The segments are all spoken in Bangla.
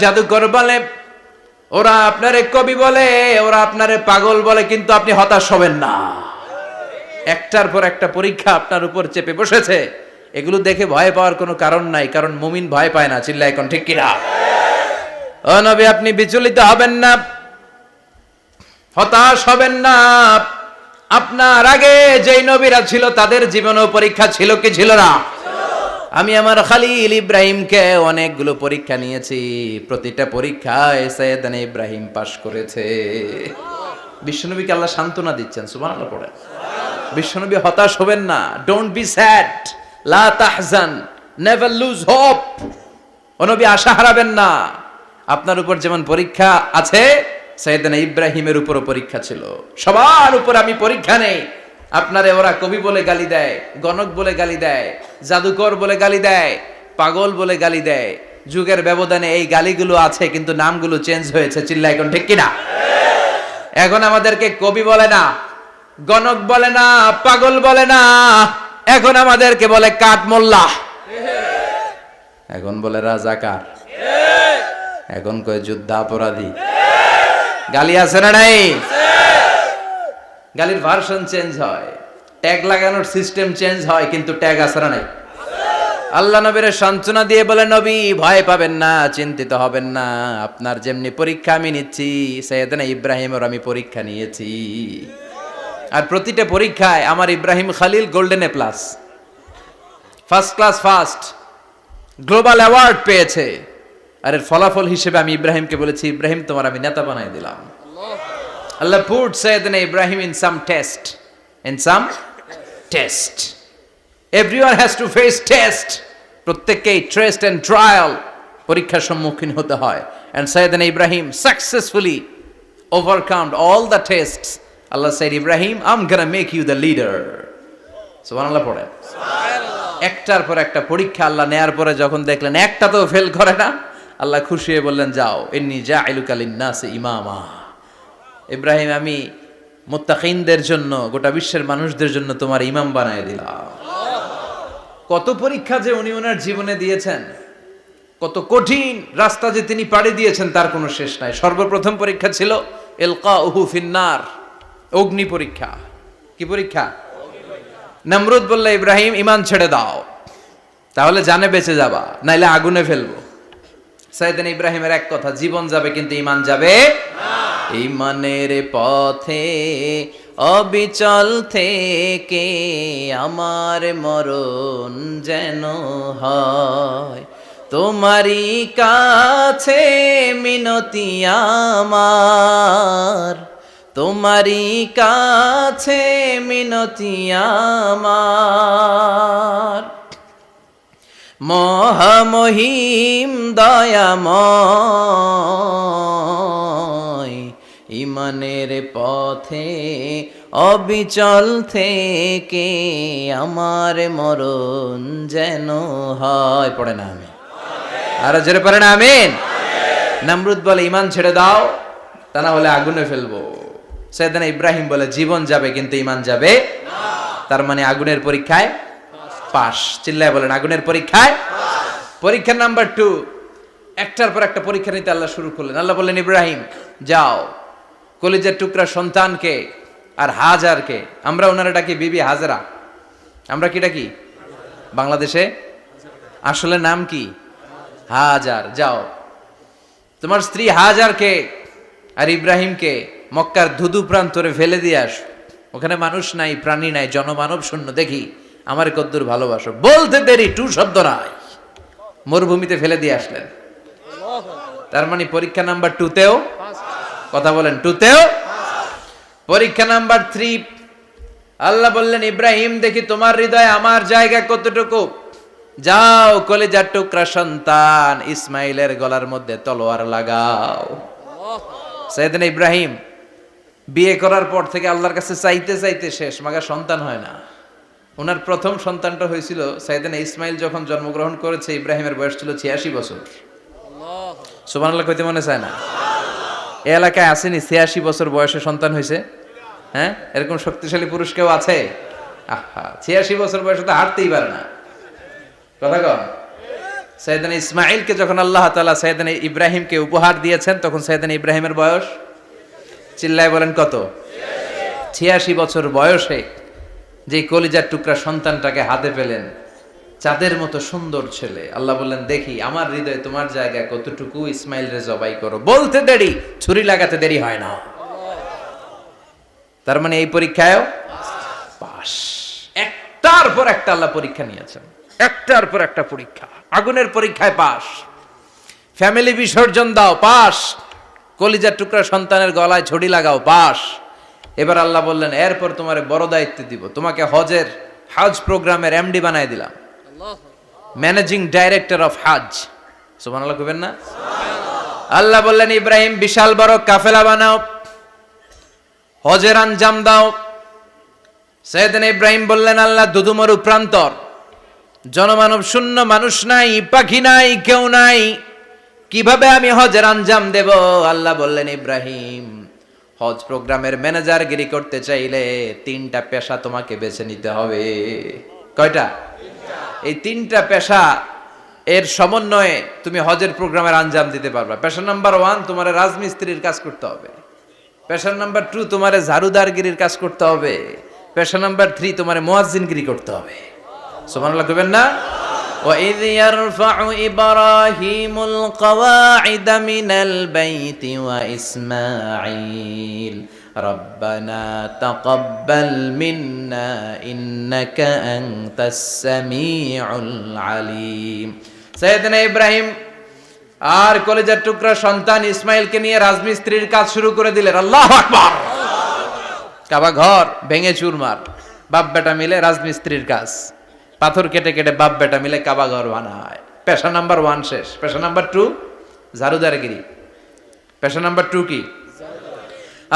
জাদুকর বলে, ওরা আপনারে কবি বলে, ওরা আপনারে পাগল বলে, কিন্তু আপনি হতাশ হবেন না। একটার পর একটা পরীক্ষা আপনার উপর চেপে বসেছে, এগুলো দেখে ভয় পাওয়ার কোনো কারণ নাই, কারণ মুমিন ভয় পায় না। চিল্লায় এখন ঠিক কিনা? ও নবী, আপনি বিচলিত হবেন না, হতাশ হবেন না। আপনার আগে যেই নবীরা ছিল তাদের জীবনেও পরীক্ষা ছিল কি ছিল না? আমি আমার খলিল ইব্রাহিমকে অনেকগুলো পরীক্ষা নিয়েছি, প্রতিটা পরীক্ষায় সাইয়েদনা ইব্রাহিম পাশ করেছে। বিশ্বনবীকে আল্লাহ সান্ত্বনা দিচ্ছেন, সুবহানাল্লাহ পড়ে। বিশ্বনবী হতাশ হবেন না, ডোন্ট বি স্যাড, লা তাহজান, নেভার লুজ হোপ। ও নবী আশা হারাবেন না। আপনার উপর যেমন পরীক্ষা আছে, সাইয়েদনা ইব্রাহিমের উপরও পরীক্ষা ছিল। সবার উপর আমি পরীক্ষা নেই। আপনারে ওরা কবি বলে গালি দেয়, গণক বলে গালি দেয়, জাদুকর বলে গালি দেয়, পাগল বলে গালি দেয়। যুগের ব্যবধানে এই গালিগুলো আছে, কিন্তু নামগুলো চেঞ্জ হয়েছে। চিল্লায় এখন ঠিক কিনা? এখন আমাদেরকে কবি বলে না, গণক বলে না, পাগল বলে না, এখন আমাদেরকে বলে কাঠ মোল্লা, এখন বলে রাজাকার, এখন কয় যুদ্ধাপরাধী। গালি আছে না নাই? গালির ভার্সন চেঞ্জ হয়, ট্যাগ লাগানোর সিস্টেম চেঞ্জ হয়, কিন্তু ট্যাগ আছে না নাই? আল্লাহ নবীর সান্ত্বনা দিয়ে বলে, নবী ভয় পাবেন না, চিন্তিত হবেন না। আপনার যেমনি পরীক্ষা আমি নিচ্ছি, সাইয়েদনা ইব্রাহিমের আমি পরীক্ষা নিয়েছি। আর প্রতিটা পরীক্ষায় আমার Ibrahim Khalil golden A plus, first class first, global award পেয়েছে। আর এর ফলাফল হিসেবে আমি ইব্রাহিমকে বলেছি, ইব্রাহিম তোমার আমি নেতা বানাই দিলাম। Allah put Sayyidina Ibrahim in some test. In some test. Everyone has to face test. প্রত্যেককেই টেস্ট এন্ড ট্রায়াল, পরীক্ষার সম্মুখীন হতে হয়। And Sayyidina Ibrahim successfully overcome all the tests. Allah said, Ibrahim, I'm gonna make you the leader. সুবহানাল্লাহ পড়ে। একটার পর একটা পরীক্ষা আল্লাহ নেয়ার পরে যখন দেখলেন একটা তো ফেল করে না, আল্লাহ খুশি হয়ে বললেন, যাও, ইন্নী জাইলুকা লিন-নাসি ইমামা। ইব্রাহিম, আমি মুত্তাকিনদের জন্য, গোটা বিশ্বের মানুষদের জন্য তোমার ইমাম বানায় দিলাম। কত পরীক্ষা যে উনি ওনার জীবনে দিয়েছেন, কত কঠিন রাস্তা যে তিনি পাড়ি দিয়েছেন, তার কোনো শেষ নাই। সর্বপ্রথম পরীক্ষা ছিল ইলকাউহু ফিন্নার, অগ্নি পরীক্ষা। কি পরীক্ষা? নমরুদ বলল, ইব্রাহিম ঈমান ছেড়ে দাও, তাহলে জানে বেঁচে যাবা, নাইলে আগুনে ফেলবো। সাইয়েদনা ইব্রাহিমের এক কথা, জীবন যাবে কিন্তু ঈমান যাবে না। ঈমানের পথে অবিচল থেকে আমার মরণ যেন হয়, তোমারই কাছে মিনতি আমার, তোমারই কাছে মিনতি আমার। মহামহিম দয়াময়, ঈমানের পথে অবিচল থেকে আমার মরণ যেন হয়। পড়ে না আমি আর জোরে পড়ে না আমিন। নমরুদ বলে, ঈমান ছেড়ে দাও, তা না হলে আগুনে ফেলবো। সাইয়েদনা ইব্রাহিম বলে, জীবন যাবে কিন্তু ঈমান যাবে না। তার মানে আগুনের পরীক্ষায় পাস। চিল্লায় বলেন, আগুনের পরীক্ষায়। পরীক্ষা নাম্বার 2, একটার পর একটা পরীক্ষা নিতে আল্লাহ শুরু করলেন। আল্লাহ বললেন, ইব্রাহিম যাও, কলিজার টুকরা সন্তানকে আর হাজারকে, আমরা ওনারা ডাকি বিবি হাজরা, আমরা কি ডাকি বাংলাদেশে? আসলে নাম কি? হাজার। যাও, তোমার স্ত্রী হাজারকে আর ইব্রাহিমকে মক্কার ধুধু প্রান্তরে ফেলে দিয়ে আস। ওখানে মানুষ নাই, প্রাণী নাই, জনমানব শূন্য। দেখি আমার কদ্দুর ভালোবাসো। বলতে দেরি, টু শব্দ নাই, মরুভূমিতে ফেলে দিয়ে আসলেন। তার মানে পরীক্ষা নাম্বার 2তেও, কথা বলেন, 2তেও। পরীক্ষা নাম্বার 3, আল্লাহ বললেন, ইব্রাহিম দেখি তোমার হৃদয়ে আমার জায়গা কতটুকু। যাও, কলিজার টুকরা সন্তান ইসমাইলের গলার মধ্যে তলোয়ার লাগাও। সাইয়েদনা ইব্রাহিম বিয়ে করার পর থেকে আল্লাহর কাছে চাইতে চাইতে শেষ, মাগা সন্তান হয় না। ওনার প্রথম সন্তানটা হয়েছিল সাইয়েদনা ইসমাইল যখন জন্মগ্রহণ করেছে, ইব্রাহিমের বয়স ছিল 86 বছর। সুবহানাল্লাহ কইতে মনে চায় না? এই এলাকায় আসেনি 86 বছর বয়সে সন্তান হয়েছে? হ্যাঁ, এরকম শক্তিশালী পুরুষ কেউ আছে? আহা, 86 বছর বয়সে তো হাঁটতেই পারে না। কথা কন, সাইয়েদনা ইসমাঈলকে যখন আল্লাহ তাআলা সাইয়েদনা ইব্রাহিমকে উপহার দিয়েছেন, তখন সাইয়েদনা ইব্রাহিমের বয়স, চিল্লায় বলেন কত? 86 বছর বয়সে যে কলিজার টুকরা সন্তানটাকে হাতে পেলেন, চাঁদের মতো সুন্দর ছেলে। আল্লাহ বললেন, দেখি আমার হৃদয়ে তোমার জায়গা কতটুকু, ইসমাইল রে জবাই করো। বলতে দেরি, ছুরি লাগাতে দেরি হয় না। তার মানে এই পরীক্ষায়ও পাস। একটার পর একটা আল্লাহ পরীক্ষা নিয়েছেন, একটার পর একটা পরীক্ষা। আগুনের পরীক্ষায় পাস, ফ্যামিলি বিসর্জন দাও, পাস। কলিজার টুকরা সন্তানের গলায় ছড়ি লাগাও, পাস। এবার আল্লাহ বললেন, এরপর তোমারে বড় দায়িত্ব দিব, তোমাকে হজ প্রোগ্রামের এমডি বানাই দিলাম, ম্যানেজিং ডাইরেক্টর অফ হজ। সুবহানাল্লাহ কইবেন না? আল্লাহ বললেন, ইব্রাহিম বিশাল বড় কাফেলা বানাও, হজের আঞ্জাম দাও। সাইয়েদনা ইব্রাহিম বললেন, আল্লাহ দুদুমরু প্রান্তর, জনমানব শূন্য, মানুষ নাই, পাখি নাই, কেউ নাই, কিভাবে আমি হজের আঞ্জাম দেব? আল্লাহ বললেন, ইব্রাহিম হজ প্রোগ্রামের ম্যানেজারগিরি করতে চাইলে 3টা পেশা তোমাকে বেছে নিতে হবে। কয়টা? এই 3টা পেশা এর সমন্বয়ে তুমি হজের প্রোগ্রামের আঞ্জাম দিতে পারবে। পেশা নাম্বার 1, তোমার রাজমিস্ত্রির কাজ করতে হবে। পেশা নাম্বার 2, তোমার ঝাড়ুদারগিরির কাজ করতে হবে। পেশা নাম্বার 3, তোমার মুয়াজ্জিনগিরি করতে হবে। সুবহানাল্লাহ কইবেন না? وَإِذْ يَرْفَعُ إِبْرَاهِيمُ الْقَوَاعِدَ مِنَ الْبَيْتِ وَإِسْمَاعِيلُ رَبَّنَا تَقَبَّلْ مِنَّا إِنَّكَ أَنْتَ السَّمِيعُ الْعَلِيمُ। সাইয়েদনা ইব্রাহিম আর কলেজের টুকরা সন্তান ইসমাইলকে নিয়ে রাজমিস্ত্রির কাজ শুরু করে দিলেন। আল্লাহু আকবার! কাবা ঘর ভেঙে চুরমার, বাপ বেটা মিলে রাজমিস্ত্রির কাজ, পাথর কেটে কেটে বাপ বেটা মিলে কাবা ঘর বানায়। পেশা নাম্বার 1 শেষ। পেশা নাম্বার 2 ঝাড়ুদারগিরি। পেশা নাম্বার 2 কি?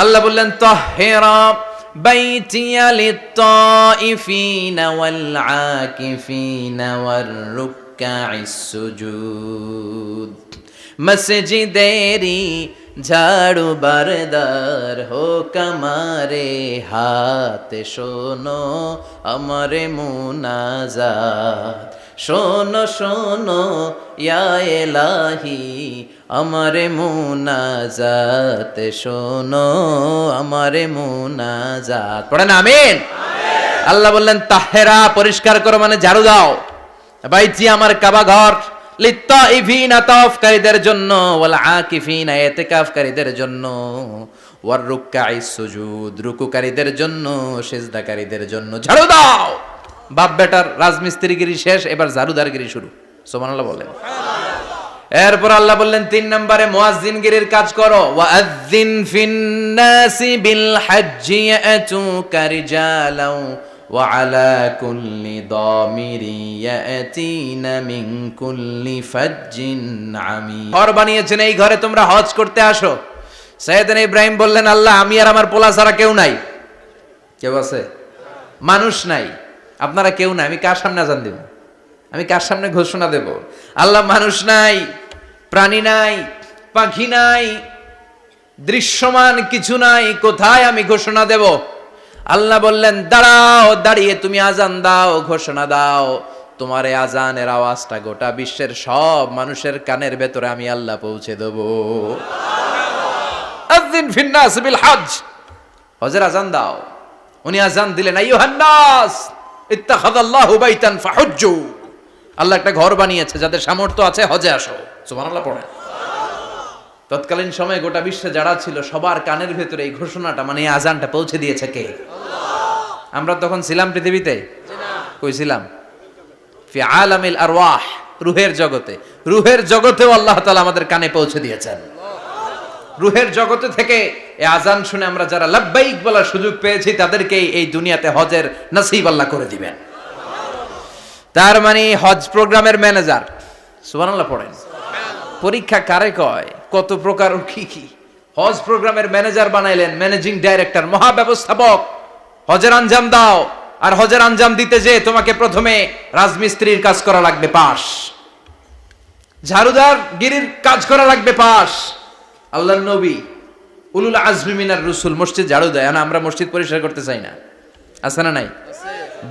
আল্লাহ বললেন, তাহহিরা বাইতিয়া লিত-তাইফিনা ওয়াল আকিফিনা ওয়ার রুকআইস সুজুদ। মসজিদেরি ঝাড়ু বারদার হোক আমারে হাত, শোনো আমারে মুনাজাত, শোনো শোনো ইয়া ইলাহি আমারে মুনাজাত, শোনো আমারে মুনাজাত। পড়েন আমিন। আল্লাহ বললেন, তাহেরা পরিষ্কার করো, মানে ঝাড়ু দাও। বাইতি আমার কাবা ঘর, লিত্তাইফিনা তাওয়াফকারীদের জন্য, ওয়াল আকিফিনা ইতিকাফকারীদের জন্য, ওয়ার রুকআইস সুজুদ রুকুকারীদের জন্য, সিজদাকারীদের জন্য। ঝাড়ু দাও। বাপ বেটার রাজমিস্ত্রিগিরি শেষ, এবার ঝাড়ুদারগিরি শুরু। সুবহানাল্লাহ বলেন। এরপর আল্লাহ বললেন, 3 নম্বরে মুয়াজ্জিনগিরির কাজ করো। ওয়াআযযিন ফিন-নাসি বিল হজ্জি ইয়াতুকা রিজালাও ওয়া আলা কুল্লি দামিরি ইয়াতিনা মিন কুল্লি ফাজ্জিন আমিক। ঘর বানিয়েছেন, এই ঘরে তোমরা হজ করতে আসো। সাইয়েদনা ইব্রাহিম বললেন, আল্লাহ আমি আর আমার পোলা ছাড়া কেউ নাই। কেউ আছে? মানুষ নাই, আপনারা কেউ নাই, আমি কার সামনে আযান দেব? আমি কার সামনে ঘোষণা দেব? আল্লাহ মানুষ নাই, প্রাণী নাই, পাখি নাই, দৃশ্যমান কিছু নাই, কোথায় আমি ঘোষণা দেব? আল্লাহ বললেন, দাঁড়াও, দাঁড়িয়ে তুমি আজান দাও, ঘোষণা দাও। তোমার এই আজানের আওয়াজটা গোটা বিশ্বের সব মানুষের কানের ভেতরে আমি আল্লাহ পৌঁছে দেব। আযিন ফিন-নাস বিল হজ, হজের আজান দাও। উনি আজান দিলেন, আইয়ুহান নাস ইত্তাখাযাল্লাহু বাইতান ফাহুজ্জু। আল্লাহ একটা ঘর বানিয়েছে, যাদের সামর্থ্য আছে হজে আসো। সুবহানাল্লাহ পড়েন। তৎকালীন সময়ে গোটা বিশ্বে যারা ছিল সবার কানের ভেতরে এই ঘোষণাটা, মানে এই আজানটা পৌঁছে দিয়েছে কে? আল্লাহ। আমরা তখন ছিলাম পৃথিবীতে? কই ছিলাম? ফি আলামিল আরওয়াহ, রূহের জগতে। রূহের জগতেও আল্লাহ তাআলা আমাদের কানে পৌঁছে দিয়েছেন। রূহের জগতে থেকে এই আজান শুনে আমরা যারা লাব্বাইক বলার সুযোগ পেয়েছি, তাদেরকে এই দুনিয়াতে হজের নসিব আল্লাহ করে দিবেন। তার মানে হজ প্রোগ্রামের ম্যানেজার। সুবহানাল্লাহ পড়েন। পরীক্ষা কারে কয়? কত প্রকার কি কি। হজ প্রোগ্রামের ম্যানেজার বানাইলেন, ম্যানেজিং ডাইরেক্টর, মহাব্যবস্থাপক। হজের আঞ্জাম দাও, আর হজের আঞ্জাম দিতে যে তোমাকে প্রথমে রাজমিস্ত্রির কাজ করা লাগবে, পাস। ঝাড়ুদার গিরির কাজ করা লাগবে, পাস। আল্লাহর নবী উলুল আজমি মিনার রসুল মসজিদ ঝাড়ু দেয় না, আমরা মসজিদ পরিষ্কার করতে চাই না, আছে না নাই?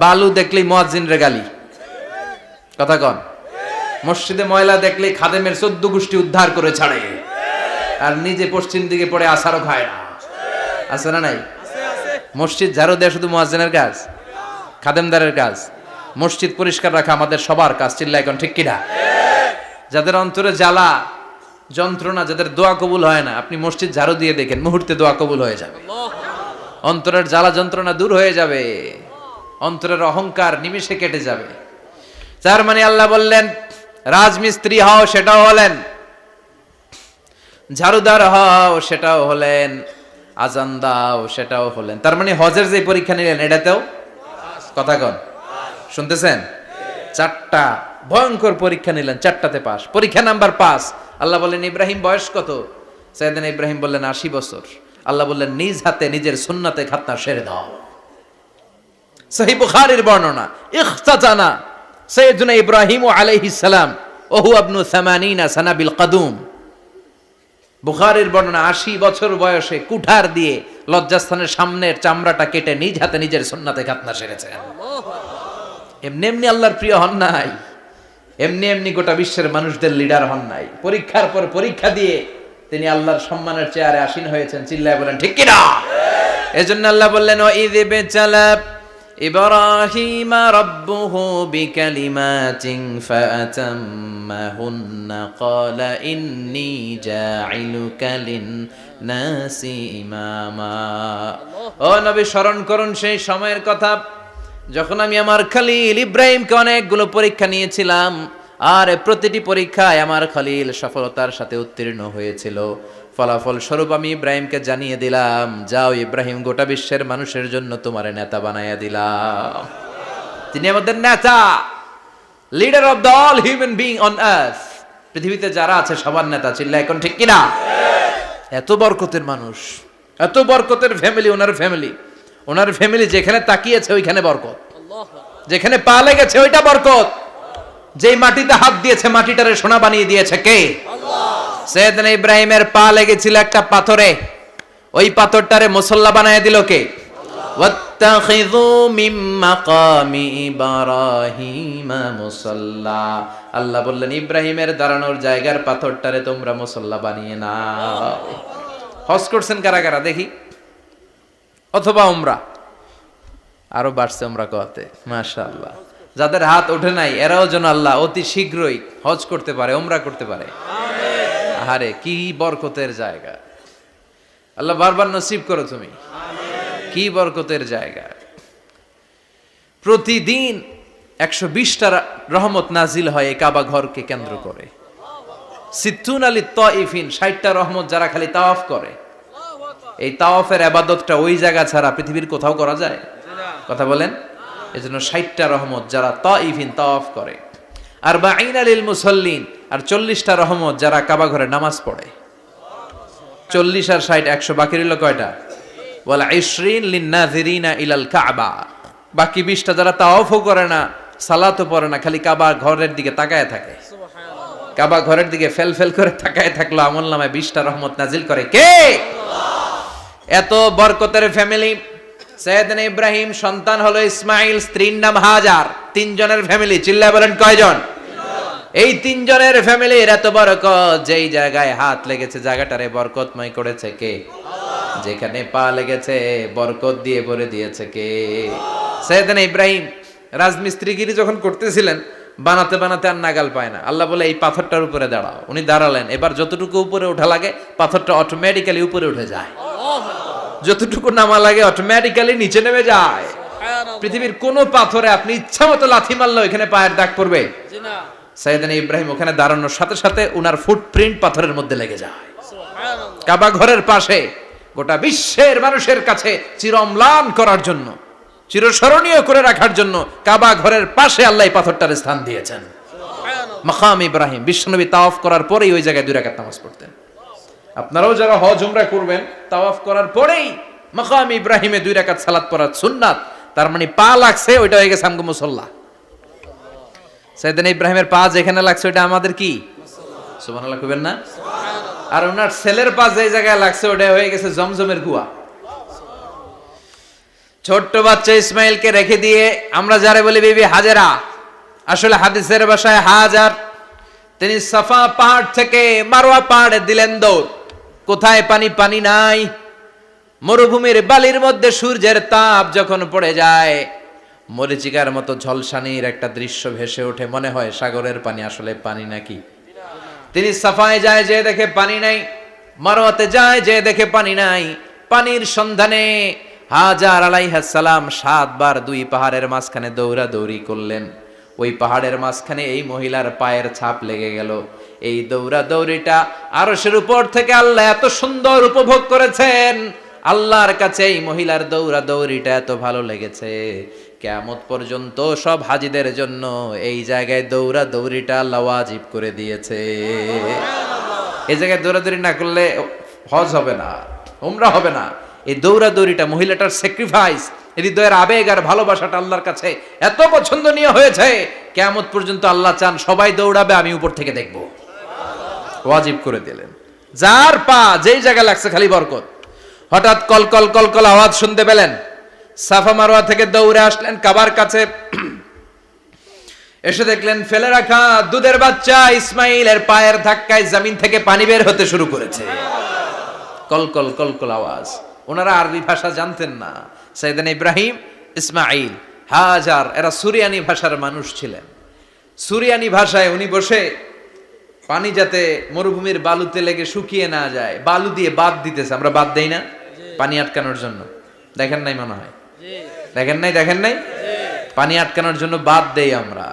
বালু দেখলেই মুয়াজ্জিনরে গালি, কথা কন। মসজিদে ময়লা দেখলে খাদেমের 14 গোষ্ঠী উদ্ধার করে ছাড়ে, আর নিজে পশ্চিম দিকে পড়ে আসারও খায় না। আছে না নাই? মসজিদ ঝাড়ু দেওয়া শুধু মুয়াজ্জিনের কাজ, খাদেমদারের কাজ। মসজিদ পরিষ্কার রাখা আমাদের সবার কাজ। চিল্লা এখন ঠিক কিনা? যাদের অন্তরে জ্বালা যন্ত্রণা, যাদের দোয়া কবুল হয় না, আপনি মসজিদ ঝাড়ু দিয়ে দেখেন, মুহূর্তে দোয়া কবুল হয়ে যাবে। অন্তরের জ্বালা যন্ত্রণা দূর হয়ে যাবে, অন্তরের অহংকার নিমিষে কেটে যাবে। তার মানে আল্লাহ বললেন রাজমিস্ত্রি হও, সেটাও হলেন, ঝাড়ুদার হও, সেটাও হলেন, আজান দাও, সেটাও হলেন। তার মানে হজের যে পরীক্ষা নিলেন এটাতেও কথা কন, শুনতেছেন? 4টা ভয়ঙ্কর পরীক্ষা নিলেন, 4টাতে পাস। পরীক্ষা নাম্বার 5। আল্লাহ বললেন ইব্রাহিম বয়স কত? সাইয়েদনা ইব্রাহিম বললেন 80 বছর। আল্লাহ বললেন নিজ হাতে নিজের সুন্নাতে খাতনা সেরে দাও। সহিহ বুখারীর বর্ণনা, ইখতাতানা সাইয়েদনা ইব্রাহিম আলাইহিস সালাম ওহু ইবনু 80 সানা বিল কাদুম। বুখারীর বর্ণনা, 80 বছর বয়সে কুঠার দিয়ে লজ্জাস্থানের সামনের চামড়াটা কেটে নিজ হাতে নিজের সুন্নাতে খাতনা সেরেছেন। এমনি এমনি আল্লাহর প্রিয় হন নাই, এমনি এমনি গোটা বিশ্বের মানুষদের লিডার হন নাই। পরীক্ষার পর পরীক্ষা দিয়ে তিনি আল্লাহর সম্মানের চেয়ারে আসীন হয়েছেন। চিল্লায় বলেন ঠিক কিনা? এজন্য আল্লাহ বললেন ওয়াইয বিতালা ইব্রাহিমা রাব্বুহু বিকালিমাতিন ফাআতাম্মাহুন্না ক্বালা ইন্নী জাঈলুকা লিন-নাসি ইমামা। ও নবী, স্মরণ করুন সেই সময়ের কথা যখন আমি আমার খলিল ইব্রাহিমকে অনেকগুলো পরীক্ষা নিয়েছিলাম, আর প্রতিটি পরীক্ষায় আমার খলিল সফলতার সাথে উত্তীর্ণ হয়েছিল। ফলাফল স্বরূপ আমি ইব্রাহিমকে জানিয়ে দিলাম, যাও ইব্রাহিম, গোটা বিশ্বের মানুষের জন্য তোমার নেতা বানাইয়া দিলাম। তিনি আমাদের নেতা, leader of the all human being on earth. পৃথিবীতে যারা আছে সবার নেতা। চিল্লা এখন ঠিক কিনা? এত বরকতের মানুষ, এত বরকতের ফ্যামিলি, ওনার ফ্যামিলি যেখানে তাকিয়েছে ওইখানে বরকত, যেখানে পা লেগেছে ওইটা বরকত। যেই মাটিতে হাত দিয়েছে মাটিটারে সোনা বানিয়ে দিয়েছে কে? আল্লাহ। সাইয়েদনা ইব্রাহিমের পা লেগেছিল একটা পাথরে, ওই পাথরটারে মুসল্লা বানিয়ে দিল কে? আল্লাহ। ওয়াত্তাখিযু মিন মাকামি ইব্রাহিমা মুসাল্লা। আল্লাহ বললেন ইব্রাহিমের দাঁড়ানোর জায়গার পাথরটারে তোমরা মুসল্লা বানিয়ে নাও। হজ করছেন কারা কারা দেখি? অথবা উমরা, আরো বাড়ছে উমরা করতে, মাশাআল্লাহ। যাদের হাত ওঠে নাই এরাও যেন আল্লাহ অতি শীঘ্রই হজ করতে পারে, উমরা করতে পারে। আমিন। আরে কি বরকতের জায়গা, আল্লাহ বারবার নসিব করো তুমি। আমিন। কি বরকতের জায়গা। প্রতিদিন 120টা রহমত নাজিল হয় এই কাবা ঘরকে কেন্দ্র করে। সিত্তুনা লিত-তাইফিন, 60টা রহমত যারা খালি তাওয়াফ করে। এই তাওয়াফের ইবাদতটা ওই জায়গা ছাড়া পৃথিবীর কোথাও করা যায়? কথা বলেন। এজন্য 60টা রহমত যারা তাইফিন তাওয়াফ করে, আর 40 লিল মুসাল্লিন, আর 40টা রহমত যারা কাবা ঘরে নামাজ পড়ে। 40 আর 60 100, বাকি রইল কয়টা? ওয়াল 20 লিন নাযিরিনা ইলাল কাবা। বাকি 20টা যারা তাওয়াফও করে না, সালাতও পড়ে না, খালি কাবা ঘরের দিকে তাকায় থাকে। কাবা ঘরের দিকে ফেল করে তাকায় থাকলো, আমলনামায় 20টা রহমত নাজিল করে কে? এত বরকতের ফ্যামিলি। সাইয়েদনা ইব্রাহিম সন্তান হলো ইসমাইল, স্ত্রীর নাম হাজার। 3 জনের ফ্যামিলি। চিল্লায় বলেন কয়জন? এই 3 জনের ফ্যামিলির এত বরকত, যেই জায়গায় হাত লেগেছে জায়গাটারে বরকতময় করেছে কে? আল্লাহ। যেখানে পা লেগেছে বরকত দিয়ে ভরে দিয়েছে কে? সাইয়েদনা ইব্রাহিম রাজমিস্ত্রিগিরি যখন করতেছিলেন, বানাতে বানাতে আর নাগাল পায় না। আল্লাহ বলে এই পাথরটার উপরে দাঁড়াও। উনি দাঁড়ালেন। এবার যতটুকু উপরে ওঠা লাগে পাথরটা অটোমেটিক্যালি উপরে উঠে যায়, যতটুকু নামা লাগে অটোমেটিক্যালি নিচে নেমে যায়। পৃথিবীর কোন পাথরে আপনি ইচ্ছা মতো লাথি মারলে এখানে পায়ের দাগ পড়বে? সাইয়েদনা ইব্রাহিম ওখানে দাঁড়ানোর সাথে সাথে উনার ফুটপ্রিন্ট পাথরের মধ্যে লেগে যায়। কাবা ঘরের পাশে গোটা বিশ্বের মানুষের কাছে চিরম্লান করার জন্য, চিরস্মরণীয় করে রাখার জন্য কাবা ঘরের পাশে আল্লাহ পাথরটার স্থান দিয়েছেন। মাকাম ইব্রাহিম। বিশ্বনবী তাওয়াফ করার পরেই ওই জায়গায় 2 রাকাত নামাজ পড়তেন। আপনারাও যারা হজ উমরা করবেন, তাওয়াফ করার পরেই মাকাম ইব্রাহিমে 2 রাকাত সালাত পড়া সুন্নাত। তার মানে পা লাগছে, ওইটা হয়ে গেছে আমগো মুসাল্লা। সাইয়েদনা ইব্রাহিমের পা যেখানে লাগছে ওইটা আমাদের কি? সুবহানাল্লাহ কইবেন না? আর ওনার ছেলের পা যে জায়গায় লাগছে ওটা হয়ে গেছে জমজমের কুয়া। ছোট্ট বাচ্চা ইসমাইলকে রেখে দিয়ে আমরা যারে বলি বিবি হাজেরা, আসলে হাদিসের ভাষায় হাজার, তিনি সাফা পাহাড় থেকে মারওয়া পাহাড়ে দিলেন দৌড়। কোথায় পানি? পানি নাই। মরুভূমির বালির মধ্যে সূর্যের তাপ যখন পড়ে যায়, মরীচিকার মতো ঝলসানির একটা দৃশ্য ভেসে ওঠে, মনে হয় সাগরের পানি, আসলে পানি নাকি। তিনি সাফায় যায়, যে দেখে পানি নাই। মারওয়াতে যায়, যে দেখে পানি নাই। পানির সন্ধানে হাজার আলাইহিস সালাম 7 বার 2 পাহাড়ের মাঝখানে দৌড়াদৌড়ি করলেন। ওই পাহাড়ের মাঝখানে এই মহিলার পায়ের ছাপ লেগে গেল। এই দৌড়াদৌড়িটা আরশের উপর থেকে আল্লাহ এত সুন্দর উপভোগ করেছেন। আল্লাহর কাছে এই মহিলার দৌড়াদৌড়িটা এত ভালো লেগেছে, কিয়ামত পর্যন্ত সব হাজীদের জন্য এই জায়গায় দৌড়াদৌড়িটা আল্লাহ ওয়াজিব করে দিয়েছে। এই জায়গায় দৌড়াদৌড়ি না করলে হজ হবে না, উমরা হবে না। এই দৌড়াদৌড়িটা, মহিলাটার স্যাক্রিফাইস, হৃদয়ের আবেগ আর ভালোবাসাটা আল্লাহর কাছে এত পছন্দনীয় হয়েছে, কিয়ামত পর্যন্ত আল্লাহ চান সবাই দৌড়াবে, আমি উপর থেকে দেখব। ওয়াজিব করে দিলেন। যার পা যেই জায়গায় লাগছে খালি বরকত। হঠাৎ কলকল কলকল আওয়াজ শুনতে পেলেন। সাফা মারওয়া থেকে দৌড়ে আসলেন কাবার কাছে। এসে দেখলেন ফেলে রাখা দুধের বাচ্চা ইসমাইলের পায়ের ধাক্কায় জমিন থেকে পানি বের হতে শুরু করেছে। কলকল কলকল আওয়াজ। ওনারা আরবি ভাষা জানতেন না। সাইয়েদনা ইব্রাহিম, ইসমাইল, হাজার, এরা সুরিয়ানি ভাষার মানুষ ছিলেন। সুরিয়ানি ভাষায় উনি বসে পানি যাতে মরুভূমির বালুতে লেগে শুকিয়ে না যায়, বালু দিয়ে বাঁধ দিতেছে। আমরা বাঁধ দেই না পানি আটকানোর জন্য? দেখেন নাই মনে হয়? দেখেন নাই? পানি আটকানোর জন্য বাঁধ দেই আমরা।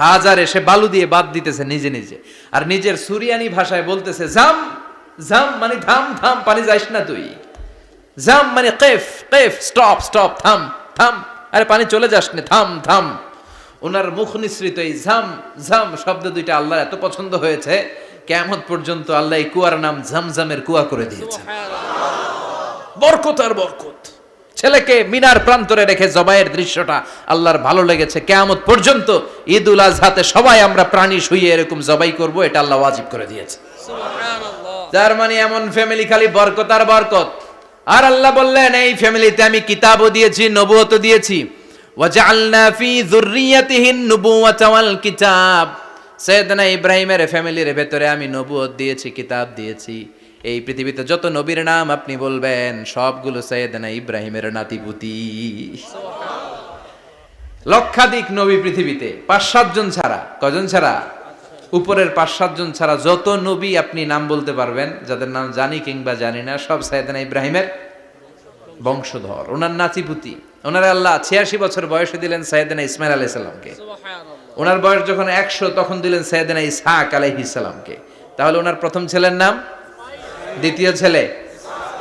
হাজার এসে বালু দিয়ে বাঁধ দিতেছে নিজে নিজে, আর নিজের সুরিয়ানি ভাষায় বলতেছে জাম জাম, মানে থাম থাম, পানি যাইস না তুই। জাম মানে কেফ কেফ, স্টপ স্টপ, থাম থাম, আরে পানি চলে যাস না, থাম থাম। ওনার মুখ নিঃসৃত এই ঝাম ঝাম শব্দ দুইটা আল্লাহর এত পছন্দ হয়েছে, কিয়ামত পর্যন্ত আল্লাহ এই কুয়ার নাম ঝমঝমের কুয়া করে দিয়েছেন। বরকত আর বরকত। ছেলেকে মিনার প্রান্তরে রেখে জবাইয়ের দৃশ্যটা আল্লাহর ভালো লেগেছে। কিয়ামত পর্যন্ত ঈদ উল আজহাতে সবাই আমরা প্রাণী শুইয়ে এরকম জবাই করব, এটা আল্লাহ ওয়াজিব করে দিয়েছে। যার মানে এমন ফ্যামিলি খালি বরকত আর বরকত। আর আল্লাহ বললেন এই ফ্যামিলিতে আমি কিতাবও দিয়েছি, নবুয়তও দিয়েছি। ওয়াজআলনা ফি যুররিয়াতিহিন নুবুওয়াতা ওয়াল কিতাব। সাইয়েদনা ইব্রাহিমের ফ্যামিলির ভেতরে আমি নবুয়ত দিয়েছি, কিতাব দিয়েছি। এই পৃথিবীতে যত নবীর নাম আপনি বলবেন সবগুলো সাইয়েদনা ইব্রাহিমের নাতিপুতি। লক্ষাধিক নবী পৃথিবীতে, 5-7 জন ছাড়া। কজন ছাড়া? উপরের 5-7 জন ছাড়া যত নবী আপনি নাম বলতে পারবেন, যাদের নাম জানি কিংবা জানি না, সব সাইয়েদনা ইব্রাহিমের বংশধর, ওনার নাতিপুতি। ওনার আল্লাহ 86 বছর বয়সে দিলেন সাইয়েদনা ইসমাইল আলাইহিস সালামকে। ওনার বয়স যখন 100 তখন দিলেন সাইয়েদনা ইসহাক আলাইহিস সালামকে। তাহলে ওনার প্রথম ছেলের নাম? দ্বিতীয় ছেলে?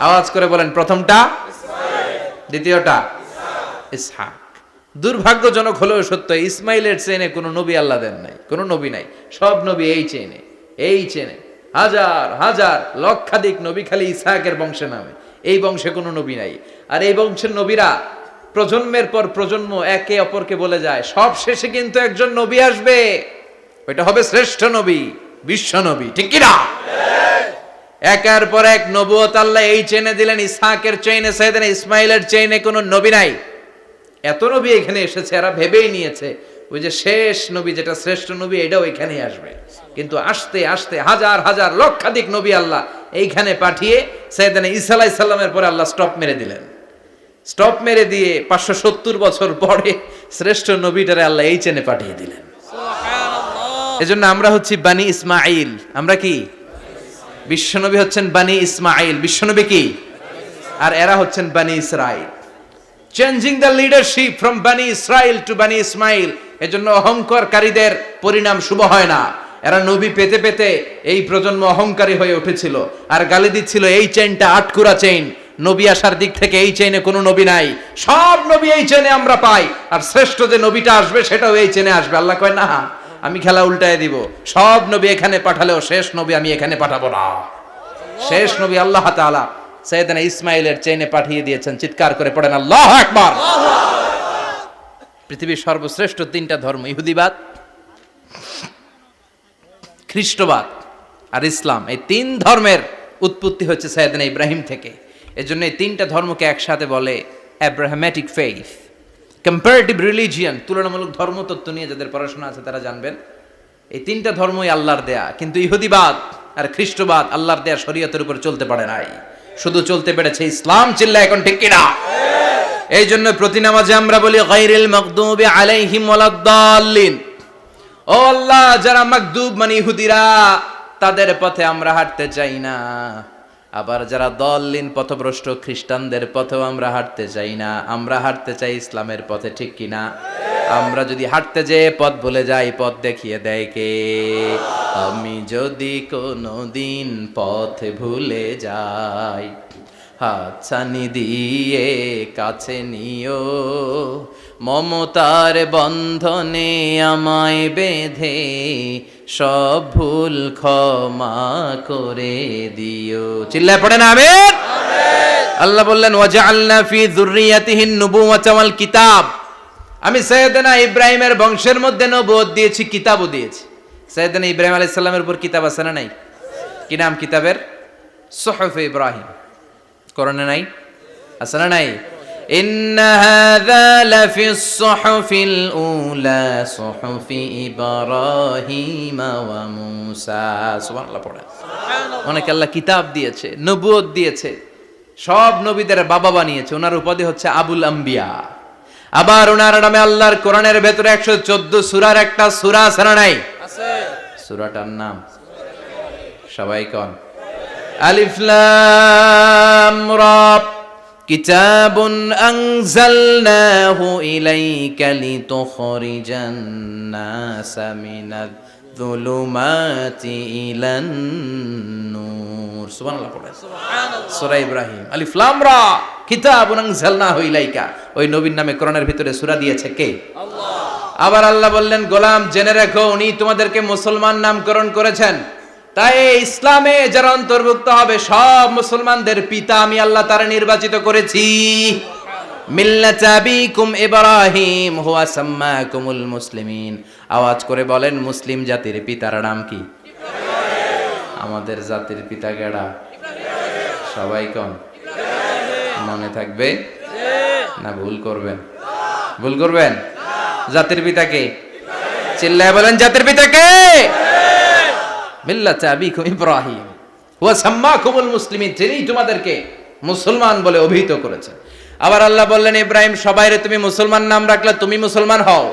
আওয়াজ করে বলেন, প্রথমটা ইসমাইল, দ্বিতীয়টা ইসহাক। দুর্ভাগ্যজনক হলেও সত্য, ইসমাইলের চেনে কোনো নবী আল্লাহ দেন নাই, কোনো নবী নাই। সব নবী এই চেনে হাজার হাজার লক্ষাধিক নবী খালি ইসহাকের বংশে নামে। এই বংশে কোনো নবী নাই। আর এই বংশের নবীরা প্রজন্মের পর প্রজন্ম একে অপরকে বলে যায়, সব শেষে কিন্তু একজন নবী আসবে, ওইটা হবে শ্রেষ্ঠ নবী, বিশ্ব নবী। ঠিক কি না? একের পর এক নবুয়ত আল্লাহ এই চেনে দিলেন। ইসহাকের চেইনে, সাইয়েদনা ইসমাইলের চেইনে কোনো নবী নাই। এত নবী এখানে এসেছে, এরা ভেবেই নিয়েছে ওই যে শেষ নবী, যেটা শ্রেষ্ঠ নবী, এটাও এখানেই আসবে। কিন্তু আস্তে আস্তে হাজার হাজার লক্ষাধিক নবী আল্লাহ এইখানে পাঠিয়ে সাইয়েদনা ঈসা আলাইহিস সালামের পরে আল্লাহ স্টপ মেরে দিলেন। স্টপ মেরে দিয়ে 570 বছর পরে শ্রেষ্ঠ নবীটারে আল্লাহ এই চেনে পাঠিয়ে দিলেন। এজন্য আমরা হচ্ছি বানি ইসমাইল। আমরা কি? বিশ্বনবী হচ্ছেন বানি ইসমাইল, বিশ্বনবী কি? আর এরা হচ্ছেন বানি Israil. Changing the leadership from বানি ইসরাইল টু বানি ইসমাইল। এজন্য অহংকারকারীদের পরিণাম শুভ হয় না। এরা নবী পেতে পেতে এই প্রজন্ম অহংকারী হয়ে উঠেছিল আর গালি দিচ্ছিল এই চেইনটা আটকুরা চেইন, নবী আসার দিক থেকে এই চেইনে কোনো নবী নাই, সব নবী এই চেইনে আমরা পাই, আর শ্রেষ্ঠ যে নবীটা আসবে সেটাও এই চেইনে আসবে। আল্লাহ কয় না, আমি খেলা উল্টায় দিব, সব নবী এখানে পাঠালেও শেষ নবী আমি এখানে পাঠাবো না। শেষ নবী আল্লাহ তাআলা সাইয়েদনা ইসমাইলের চেইনে পাঠিয়ে দিয়েছেন। চিৎকার করে পড়েন আল্লাহু আকবার। পৃথিবীর সর্বশ্রেষ্ঠ 3টা ধর্ম, ইহুদিবাদ, খ্রিস্টবাদ আর ইসলাম, এই 3 ধর্মের উৎপত্তি হচ্ছে সাইয়েদনা ইব্রাহিম থেকে। এজন্য এই 3টা ধর্মকে একসাথে বলে অ্যাব্রাহামেটিক ফেইথ। কম্পারেটিভ রিলিজিয়ান, তুলনামূলক ধর্মতত্ত্ব নিয়ে যাদের পড়াশোনা আছে তারা জানবেন। এই তিনটা ধর্মই আল্লাহর দেয়া, কিন্তু ইহুদিবাদ আর খ্রিস্টবাদ আল্লাহর দেয়া শরীয়তের উপর চলতে পারে নাই, শুধু চলতে পেরেছে ইসলাম। চিল্লা এখন ঠিক কিনা? এই জন্য প্রতি নামাজে আমরা বলি গায়রিল মাগদুবি আলাইহিম ওয়ালাদ-দাল্লিন। ও আল্লাহ, যারা মাগদুব মানে ইহুদিরা, তাদের পথে আমরা হাঁটতে চাই না। আবার যারা দল্লিন পথভ্রষ্ট খ্রিস্টানদের পথেও আমরা হাঁটতে চাই না। আমরা হাঁটতে চাই ইসলামের পথে, ঠিক কিনা? আমরা যদি হাঁটতে যেয়ে পথ ভুলে যাই, পথ দেখিয়ে দেয় কে? আমি যদি কোনোদিন পথ ভুলে যাই, হাতছানি দিয়ে কাছে নিও, মমতার বন্ধনে আমায় বেঁধে সব ভুল ক্ষমা করে দিও। চিল্লায় পড়েন আমিন। আল্লাহ বললেন ওয়াজআলনা ফি যুররিয়াতিহিন নুবুওয়াতা ওয়াল কিতাব। আমি সাইয়েদনা ইব্রাহিমের বংশের মধ্যে নবুয়ত দিয়েছি, কিতাবও দিয়েছি। সাইয়েদনা ইব্রাহিম আলাইহিস সালামের উপর কিতাব আছে না নাই? কি নাম কিতাবের? সুহুফে ইব্রাহিম। কোরআনে নাই? আছে না নাই? ইন্না হাযা লাফিস সুহুফিল উলা সুহুফি ইব্রাহিম ওয়া মূসা। সুবহানাল্লাহ পড়ে। অনেক আল্লাহ কিতাব দিয়েছে, নবুয়ত দিয়েছে, সব নবীদের বাবা বানিয়েছে। ওনার উপাধি হচ্ছে আবুল আম্বিয়া। আবার ওনার নামে আল্লাহর কোরআনের ভেতরে 114 সূরার একটা সূরা আছে না নাই? আছে। সূরাটার নাম সবাই কোন? আলিফ লাম রা। কিতাবুন আনজালনাহু ইলাইকা লিতুখরিজান নাসা মিনাজ যুলুমাতি ইলান নূর। সুবহানাল্লাহ পড়ে। সুবহানাল্লাহ। সূরা ইব্রাহিম আলিফ লাম রা কিতাবুন আনজালনাহু ইলাইকা। ওই নবীর নামে কোরআনের ভিতরে সূরা দিয়েছে কে? আল্লাহ। আবার আল্লাহ বললেন, গোলাম জেনে রাখো, উনি তোমাদেরকে মুসলমান নামকরণ করেছেন। তাই ইসলামে যারা অন্তর্ভুক্ত হবে সব মুসলমানদের পিতা আমি আল্লাহ তারা নির্বাচিত করেছি। মিল্লাত আবিকুম ইব্রাহিম হুয়া সাম্মাকুমুল মুসলিমিন। আওয়াজ করে বলেন, মুসলিম জাতির পিতার নাম কি? আমাদের জাতির পিতা কেডা? সবাই কোন? মনে থাকবে না ভুল করবেন? ভুল করবেন? জাতির পিতা কে? চিল্লায় বলেন, জাতির পিতা কে? মিল্লাত আবিকুম ইব্রাহিম হুয়া সাম্মাকুমুল মুসলিমিন। তিনি তোমাদেরকে মুসলমান বলে অভিহিত করেছেন। আবার আল্লাহ বললেন, ইব্রাহিম সবাইরে তুমি মুসলমান নাম রাখলে, তুমি মুসলমান হও।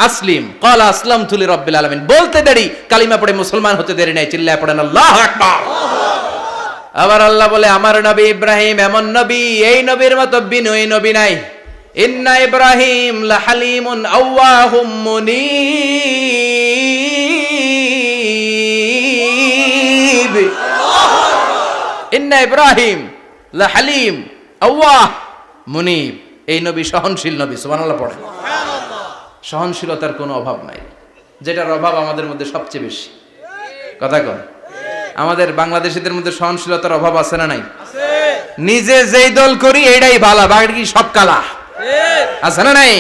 আসলিম ক্বালা আসলামতু লিরাব্বিল আলামিন। বলতে দেরি, কালিমা পড়ে মুসলমান হতে দেরি নাই। চিল্লায় পড়েন আল্লাহু আকবার। আবার আল্লাহ বলে, আমার নবী ইব্রাহিম এমন নবী, এই নবীর মতো বিনয়ী নবী নাই। ইন্না ইব্রাহিম লাহালিমুন আওয়াহুম মুনীব। ইন্না ইব্রাহিম লাহালিম আওয়াহ মুনীব। এই নবী সহনশীল নবী। সুবহানাল্লাহ পড়ে। সহনশীলতার কোনো অভাব নাই, যেটার অভাব আমাদের মধ্যে সবচেয়ে বেশি। কথা কন, আমাদের বাংলাদেশীদের মধ্যে সহনশীলতার অভাব আছে না নাই? নিজে যেই দল করি এইটাই ভালো, বাকি সব কালা। আছে না নাই?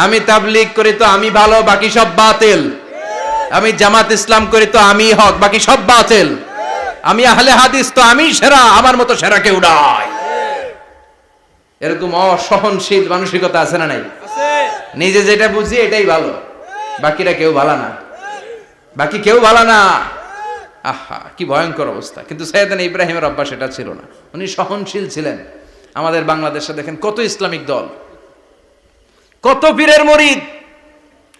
আমি তাবলীগ করি তো আমি ভালো, বাকি সব বাতিল। আমি জামাত ইসলাম করি তো আমি হক, বাকি সব বাতিল। আমি আহলে হাদিস তো আমি সেরা, আমার মতো সেরা কেউ নাই। এরকম অসহনশীল মানসিকতা আছে না নাই? নিজে যেটা বুঝি এটাই ভালো, বাকিরা কেউ ভালো না, বাকি কেউ ভালো না। আহা, কি ভয়ঙ্কর অবস্থা। কিন্তু সাইয়েদনা ইব্রাহিমের অভ্যাস সেটা ছিল না, উনি সহনশীল ছিলেন। আমাদের বাংলাদেশে দেখেন কত ইসলামিক দল, কত পীরের মুরিদ,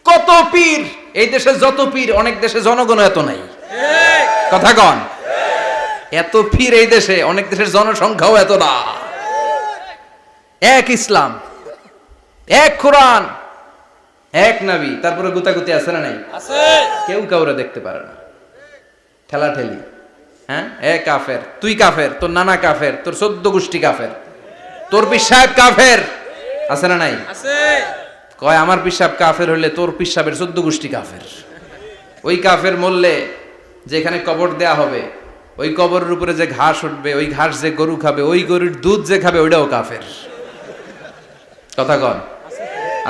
কত পীর। এই দেশে যত পীর, অনেক দেশে জনগণ এত নাই। কথা কন, এত পীর এই দেশে, অনেক দেশের জনসংখ্যাও এত না। এক ইসলাম, এক কোরআন, এক নবী, তারপরে গুতাগুতি আছে না নাই? আছে। কেউ কাউরে দেখতে পারে না, ঠেলা ঠেলি। হ্যাঁ, এ কাফের, তুই কাফের, তোর নানা কাফের, তোর 14 গোষ্ঠী কাফের, তোর পীর সাহেব কাফের। আছে না নাই? আছে। কয় আমার পীর সাহেব কাফের হইলে তোর পীর সাহেবের 14 গোষ্ঠী কাফের। ওই কাফের মরলে যেখানে কবর দেয়া হবে, ওই কবরের উপরে যে ঘাস উঠবে, ওই ঘাস যে গরু খাবে, ওই গরুর দুধ যে খাবে, ওইটাও কাফের। কথা কন,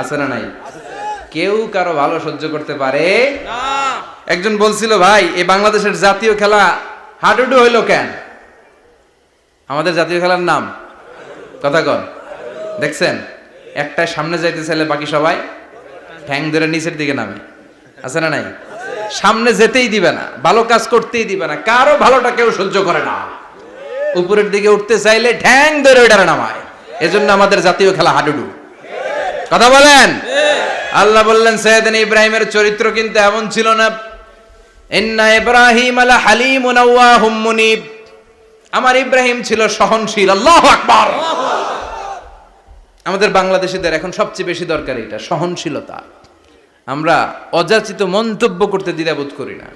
আছে না নাই? কেউ কারো ভালো সহ্য করতে পারে না। একজন বলছিল, ভাই এই বাংলাদেশের জাতীয় খেলা হাডুডু হইলো কেন? আমাদের জাতীয় খেলার নাম, কথা কন, দেখছেন? একটা সামনে যাইতে চাইলে বাকি সবাই ঠ্যাং ধরে নিচের দিকে নামে। আছে না নাই? সামনে যেতেই দিবে না, ভালো কাজ করতেই দিবে না, কারো ভালোটা কেউ সহ্য করে না। উপরের দিকে উঠতে চাইলে ঠ্যাং ধরে ওইটারে নামায়। এজন্য আমাদের জাতীয় খেলা হাডুডু। কথা বলেন। আল্লাহ বললেন সাইয়েদনা ইব্রাহিমের চরিত্র কিন্তু এমন ছিল না। ইন্না ইব্রাহিম আলা হালিমুন আওয়াহুম মুনিব। আমার ইব্রাহিম ছিল সহনশীল। আল্লাহু আকবার। আমাদের বাংলাদেশিদের এখন সবচেয়ে বেশি দরকার এটা, সহনশীলতা। আমরা অযাচিত মন্তব্য করতে দ্বিধাবোধ করি না,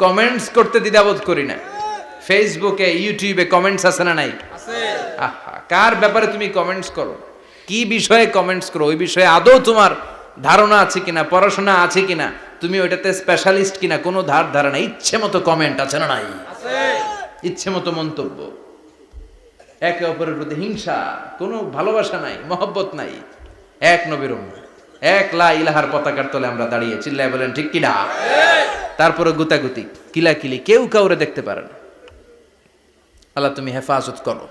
কমেন্টস করতে দ্বিধাবোধ করি না। ফেসবুকে ইউটিউবে কমেন্টস আছে না নাই? আহা, কার ব্যাপারে তুমি কমেন্টস করো, কি বিষয়ে কমেন্টস করো, ওই বিষয়ে আদৌ তোমার ধারণা আছে কিনা, পড়াশোনা আছে কিনা, তুমি ওইটাতে স্পেশালিস্ট কিনা, কোনো ধারণা, ইচ্ছে মতো কমেন্ট আছে না নাই? ইচ্ছে মতো মন্তব্য, একে অপরের প্রতি হিংসা, কোনো ভালোবাসা নাই, মহব্বত নাই। এক নবীর উম্মত, এক লা ইলাহার পতাকার তলে আমরা দাঁড়িয়ে, চিল্লায় বলেন ঠিক কিনা? তারপরে গুতাগুতি, কিলাকিলি, কেউ কাউরে দেখতে পারে না। আল্লাহ তুমি হেফাজত করো,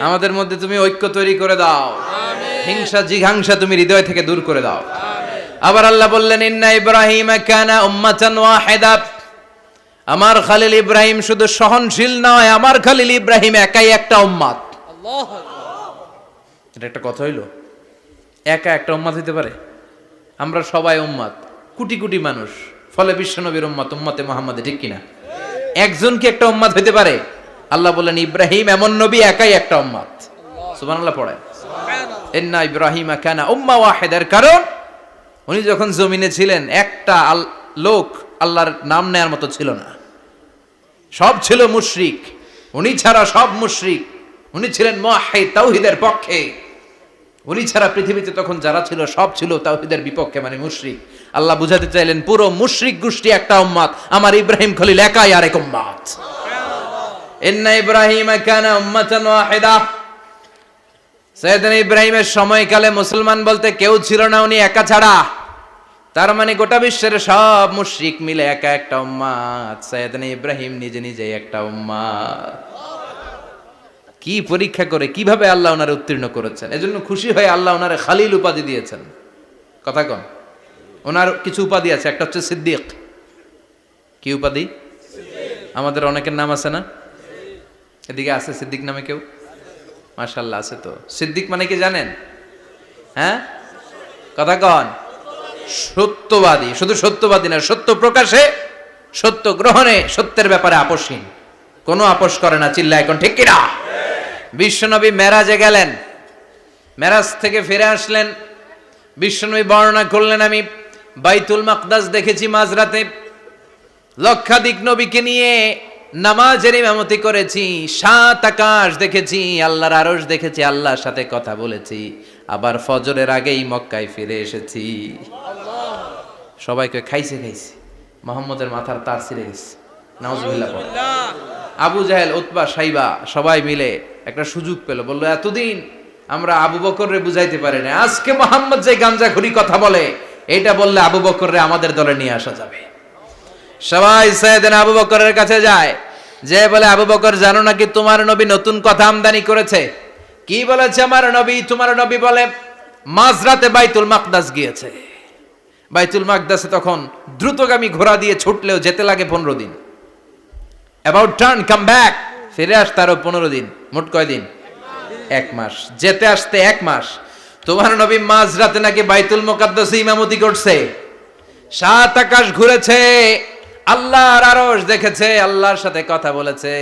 আমাদের মধ্যে তুমি ঐক্য তৈরি করে দাও, হিংসা জিঘাংসা তুমি হৃদয় থেকে দূর করে দাও। আবার আল্লাহ বললেন ইন্না ইব্রাহিম কানা উম্মাতান ওয়াহিদা। আমার খলিল ইব্রাহিম শুধু সহনশীল নয়, আমার খলিল ইব্রাহিম একাই একটা উম্মত। আল্লাহু আকবার। এটা একটা কথা হইলো, একা একটা উম্মত হইতে পারে? আমরা সবাই উম্মত, কোটি কোটি মানুষ, ফলে বিশ্ব নবীর উম্মত, উম্মতে মুহাম্মাদে, ঠিক কিনা? একজন কি একটা উম্মত হইতে পারে? আল্লাহ বললেন ইব্রাহিম এমন নবী, একাই একটা উম্মত। সুবহানাল্লাহ পড়ে। ইন্না ইব্রাহিম কানা উম্মাহ ওয়াহিদার কারণ উনি যখন জমিনে ছিলেন একটা লোক আল্লাহর নাম নেয়ার মতো ছিল না, সব ছিল মুশরিক, উনি ছাড়া সব মুশরিক। উনি ছিলেন মুওয়াহহিদ, তাওহীদের পক্ষে। উনি ছাড়া পৃথিবীতে তখন যারা ছিল সব ছিল তাওহীদের বিপক্ষে, মানে মুশরিক। আল্লাহ বুঝাতে চাইলেন পুরো মুশরিক গোষ্ঠী একটা উম্মত, আমার ইব্রাহিম খলিল একাই আরেক উম্মত। ইন্না ইব্রাহিম কানা উম্মাতান ওয়াহিদা। সাইয়েদনা ইব্রাহিমের সময়কালে মুসলমান বলতে কেউ ছিল না, উনি একা ছাড়া। তার মানে গোটা বিশ্বের সব মুশরিক মিলে একা একটা উম্মত, সাইয়েদনা ইব্রাহিম নিজে নিজে একটা উম্মত। কি পরীক্ষা করে কিভাবে আল্লাহ ওনারে উত্তীর্ণ করেছেন, এজন্য খুশি হয়ে আল্লাহ ওনারে খালিল উপাধি দিয়েছেন। কথা কন, ওনার কিছু উপাধি আছে, একটা হচ্ছে সিদ্দিক। কি উপাধি? আমাদের অনেকের নাম আছে না? এদিকে আছে সিদ্দিক নামে কেউ? মাশাআল্লাহ আছে তো। সিদ্দিক মানে কি জানেন? হ্যাঁ, কথা কন। সত্যবাদী, শুধু সত্যবাদী না, সত্য প্রকাশে, সত্য গ্রহণে, সত্যের ব্যাপারে আপোষহীন, কোনো আপোষ করে না। চিল্লা এখন ঠিক কিনা? বিশ্বনবী মেরাজে গেলেন, মেরাজ থেকে ফিরে আসলেন, বিশ্বনবী বর্ণনা করলেন আমি বাইতুল মাকদাস দেখেছি মাঝরাতে, লক্ষাধিক নবীকে নিয়ে নামাজের ইমামতি করেছি, 7 আকাশ দেখেছি, আল্লাহর আরশ দেখেছি, আল্লাহর সাথে কথা বলেছি, আবার ফজরের আগেই মক্কায় ফিরে এসেছি। সবাইকে খাইছে খাইছে, মুহাম্মদের মাথার তার ছিঁড়ে গেছে। নাউজুবিল্লাহ। আবু জাহেল, উতবা, সাইবা সবাই মিলে একটা সুযোগ পেল, বললো এতদিন আমরা আবু বকররে বুঝাইতে পারি না, আজকে মুহাম্মদ যে গাঞ্জাখুরি কথা বলে, এটা বললে আবু বকররে আমাদের দলে নিয়ে আসা যাবে। সবাই সাইয়েদনা আবু বকরের কাছে যায়, যে বলে আবু বকর জানো নাকি তোমার নবী নতুন কথা আমদানি করেছে? কি বলেছে আমার নবী? তোমার নবী বলে মাঝরাতে বাইতুল মাকদাস গিয়েছে। বাইতুল মাকদাসে তখন দ্রুতগামী ঘোড়া দিয়ে ছুটলেও যেতে লাগে 15 দিন। অ্যাবাউট টার্ন কাম ব্যাক, ফিরে আসতে আরো 15 দিন, মোট কয় দিন? 1 মাস। যেতে আসতে 1 মাস। তোমার নবী মাঝরাতে নাকি বাইতুল মুকাদ্দাসে ইমামতি করছে, 7 আকাশ ঘুরেছে, আল্লাহর আরশ দেখেছে, আল্লাহর সাথে কথা বলেছে,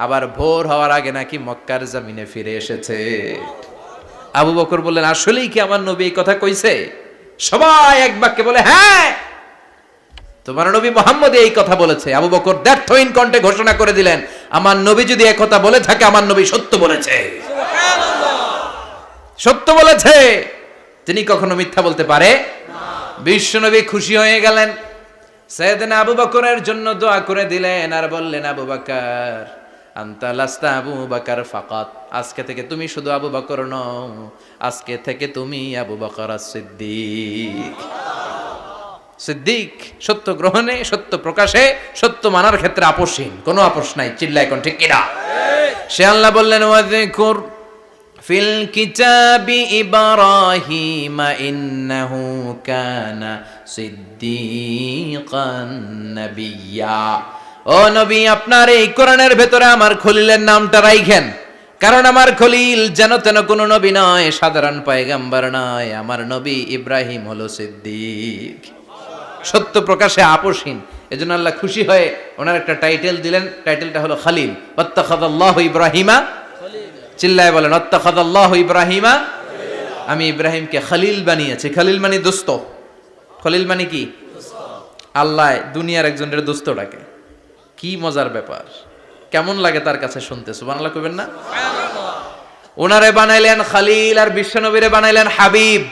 আবার ভোর হওয়ার আগে নাকি মক্কার জমিনে ফিরে এসেছে। আবু বকর বললেন আসলেই কি আমার নবী এই কথা কইছে? সবাই এক বাক্যে বলে হ্যাঁ, তোমার নবী মুহাম্মদ এই কথা বলেছে। আবু বকর দ্ব্যর্থহীন কণ্ঠে ঘোষণা করে দিলেন, আমার নবী যদি এই কথা বলে থাকে, আমার নবী সত্য বলেছে। সুবহানাল্লাহ, সত্য বলেছে, তিনি কখনো মিথ্যা বলতে পারে না। বিশ্বনবী খুশি হয়ে গেলেন, সাইয়েদনা আবু বকরের জন্য দোয়া করে দিলেন, আর বললেন আবু বকর আনতা লাস্তা আবু বকর ফাকাত, আজকে থেকে তুমি শুধু আবু বকর নও, আজকে থেকে তুমি আবু বকর as-সিদ্দিক। সিদ্দিক সত্য গ্রহণে, সত্য প্রকাশে, সত্য মানার ক্ষেত্রে আপোষহীন, কোনো আপোষ নাই। চিল্লা এখন ঠিক কিনা? সে আল্লাহ বললেন ওয়াযকুর ফিল কিতাবি ইব্রাহিম ইন্নাহু কানা সিদ্দীকান নাবিয়্যা। ও নবী, আপনার এই কোরআনের ভেতরে আমার খলিলের নামটা রাখেন, কারণ আমার খলিল যেন তেন কোনো নবী নয়, সাধারণ পয়গম্বর নয়, আমার নবী ইব্রাহিম হলো সিদ্দিক, সত্য প্রকাশে আপোষহীন। এজন্য আল্লাহ খুশি হয়ে ওনার একটা টাইটেল দিলেন, টাইটেলটা হলো খলিল। ওয়াত্তাখাযাল্লাহু ইব্রাহিমা, চিল্লায় বলেন ওয়াত্তাখাযাল্লাহু ইব্রাহিমা, আমি ইব্রাহিমকে খলিল বানিয়েছি। খলিল মানে দোস্ত। খলিল মানে কি? আল্লাহ দুনিয়ার একজনের দোস্ত ডাকে। কি মজার ব্যাপার, কেমন লাগে তার কাছে শুনতে, সুবহানাল্লাহ কইবেন না? ওনারে বানাইলেন খলিল আর বিশ্বনবীরে বানাইলেন হাবিব,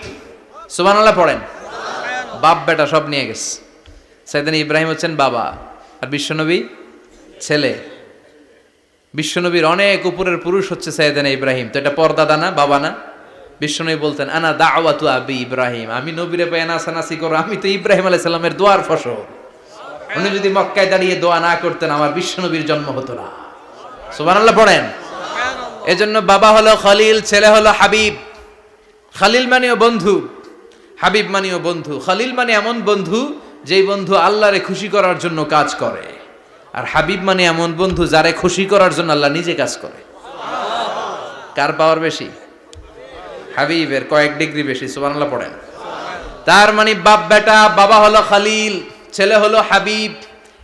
সুবহানাল্লাহ পড়েন। বাপ বেটা সব নিয়ে গেছে। সাইয়েদনা ইব্রাহিম হচ্ছেন বাবা আর বিশ্বনবী ছেলে। বিশ্বনবীর অনেক উপরের পুরুষ হচ্ছে সাইয়েদনা ইব্রাহিম, তো এটা পরদাদা না, বাবা না? বিশ্বনবী বলতেন আনা দাওয়াতু আবি ইব্রাহিম, আমি নবীরে পেয়ে নাসানাসি করো, আমি তো ইব্রাহিম আলাইহিস সালামের দোয়ার ফসল। উনি যদি মক্কায় দাঁড়িয়ে দোয়া না করতেন আমার বিশ্বনবীর জন্ম হতো না। সুবহানাল্লাহ পড়েন। এজন্য বাবা হলো খলিল, ছেলে হলো হাবিব। খলিল মানেও বন্ধু, হাবিব মানেও বন্ধু। খলিল মানে এমন বন্ধু যেই বন্ধু আল্লাহরে খুশি করার জন্য কাজ করে, আর হাবিব মানে এমন বন্ধু যারে খুশি করার জন্য আল্লাহ নিজে কাজ করে। কার পাওয়ার বেশি? হাবিবের কয়েক ডিগ্রি বেশি। সুবহানাল্লাহ পড়েন। তার মানে বাপ বেটা, বাবা হলো খলিল, ছেলে হলো হাবিব।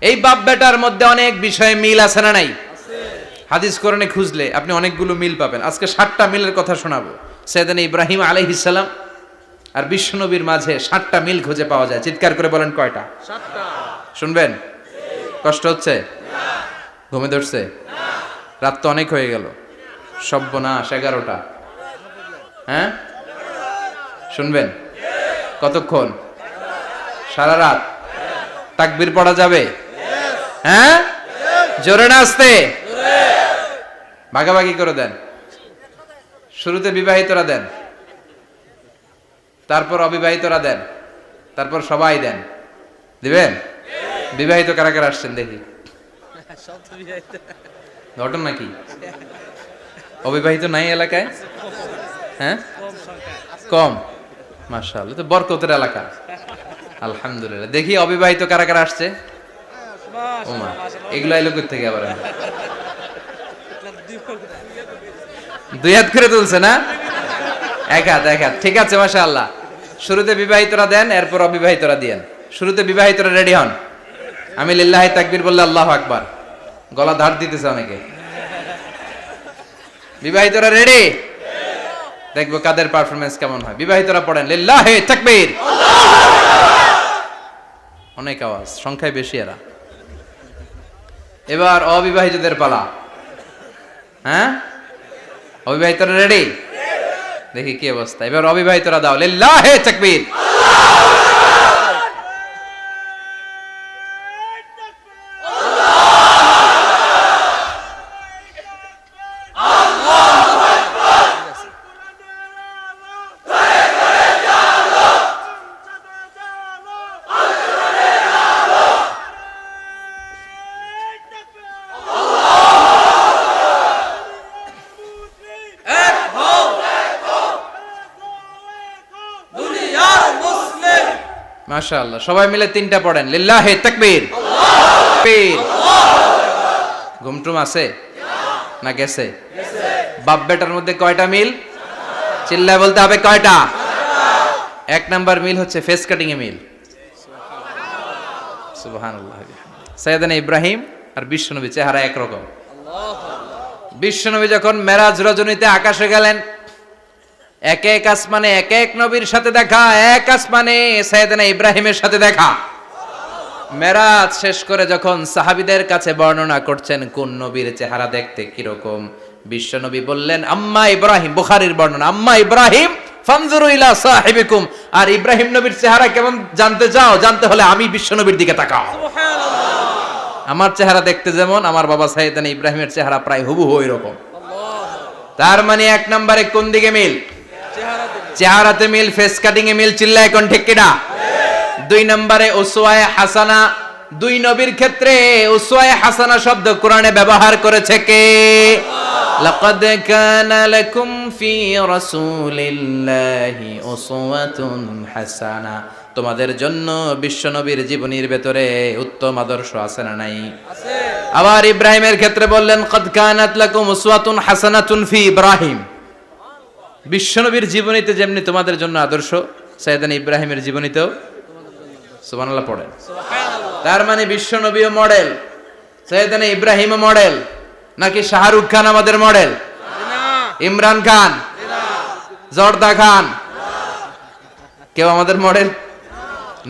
এই বাপ বেটার মধ্যে অনেক বিষয়ে মিল আছে না নাই? হাদিস কোরআনে খুঁজলে আপনি অনেকগুলো মিল পাবেন। আজকে 7টা মিলের কথা শোনাবো। সাইয়েদনা ইব্রাহিম আলাইহিস সালাম আর বিশ্বনবীর মাঝে 7টা মিল খুঁজে পাওয়া যায়। চিৎকার করে বলেন কয়টা? 7টা। শুনবেন? কষ্ট হচ্ছে? ঘুমে ধরছে? রাত তো অনেক হয়ে গেল। সর্বনাশ, 11টা। হ্যাঁ শুনবেন? কতক্ষণ? সারা রাত। তাকবীর পড়া যাবে? হ্যাঁ জোরে না আস্তে? ভাগাভাগি করে দেন। শুরুতে বিবাহিতরা দেন, তারপর অবিবাহিতরা দেন, তারপর সবাই দেন। দিবেন? বিবাহিত কারা কারা আসছেন দেখি? ঘটনা কি? অবিবাহিত নাই এলাকায়? হ্যাঁ কম। মাশাআল্লাহ, তো বরকতের এলাকা। আলহামদুলিল্লাহ। দেখি অবিবাহিত কারা কারা আসছে? ওমা, এগুলো এলো কই থেকে আবার? 2 হাত করে তুলছে না? 1 হাত, 1 হাত। ঠিক আছে, মাশাআল্লাহ। শুরুতে বিবাহিতরা দেন, এরপর অবিবাহিতরা দিয়েন। শুরুতে বিবাহিতরা রেডি হন। আমি লিল্লাহি তাকবীর বললে আল্লাহু আকবার। গলা ধার দিতেছে অনেকে। বিবাহিতরা রেডি? দেখবো কাদের পারফরম্যান্স কেমন হয়। বিবাহিতরা পড়েন লিল্লাহি তাকবীর। অনেক আওয়াজ, সংখ্যায় বেশি এরা। এবার অবিবাহিতদের পালা। হ্যাঁ অবিবাহিতরা রেডি? দেখি কি অবস্থা। এবার অবিবাহিতরা দাও লিল্লাহি তাকবীর। মাশাআল্লাহ, সবাই মিলে 3টা পড়েন লিল্লাহি তাকবীর। ঘুমটুম আছে না গেছে? বাপ বেটার মধ্যে কয়টা মিল? চিল্লায় বলতে হবে কয়টা? 1 নাম্বার মিল হচ্ছে ফেস কাটিং এ মিল। সুবহানাল্লাহ। সাইয়েদনা ইব্রাহিম আর বিশ্বনবী চেহারা একরকম। বিশ্বনবী যখন মেরাজ রজনীতে আকাশে গেলেন, এক এক আসমানে এক এক নবীর সাথে দেখা, এক আসমানে সাইয়েদনা ইব্রাহিমের সাথে দেখা। মেরাজ শেষ করে যখন সাহাবীদের কাছে বর্ণনা করছেন কোন নবীর চেহারা দেখতে কিরকম, বিশ্বনবী বললেন আম্মা ইব্রাহিম। বুখারীর বর্ণনা, আম্মা ইব্রাহিম ফানজুরু ইলা সাহিবিকুম। আর ইব্রাহিম নবীর চেহারা কেমন জানতে চাও? জানতে হলে আমি বিশ্বনবীর দিকে তাকাও। সুবহানাল্লাহ। আমার চেহারা দেখতে যেমন, আমার বাবা সাইয়েদনা ইব্রাহিমের চেহারা প্রায় হুবহু এরকম। তার মানে 1 নম্বরে কোন দিকে মিল? চেহারাতে মিল, ফেস কাটিং এ মিল। চিল্লায় কোন ঠিক কিনা? 2 নম্বরে উসওয়ায়ে হাসানা। 2 নবীর ক্ষেত্রে উসওয়ায়ে হাসানা শব্দ কোরআনে ব্যবহার করেছে কে? লাকাদ কানা লাকুম ফি রাসূলিল্লাহি উসওয়াতুন হাসানা, তোমাদের জন্য বিশ্বনবীর জীবনীর ভেতরে উত্তম আদর্শ আছে না নাই? আছে। আবার ইব্রাহিমের ক্ষেত্রে বললেন কাদ কানাত লাকুম উসওয়াতুন হাসানাতুন ফি ইব্রাহিম। বিশ্বনবীর জীবনীতে যেমনি তোমাদের জন্য আদর্শ, সাইয়েদনা ইব্রাহিমের জীবনীতেও সুবহানাল্লাহ পড়েন। সুবহানাল্লাহ। তার মানে বিশ্বনবীও মডেল, সাইয়েদনা ইব্রাহিমও মডেল, নাকি শাহরুখ খান আমাদের মডেল? না। ইমরান খান? না। জর্দা খান? না। কেউ আমাদের মডেল?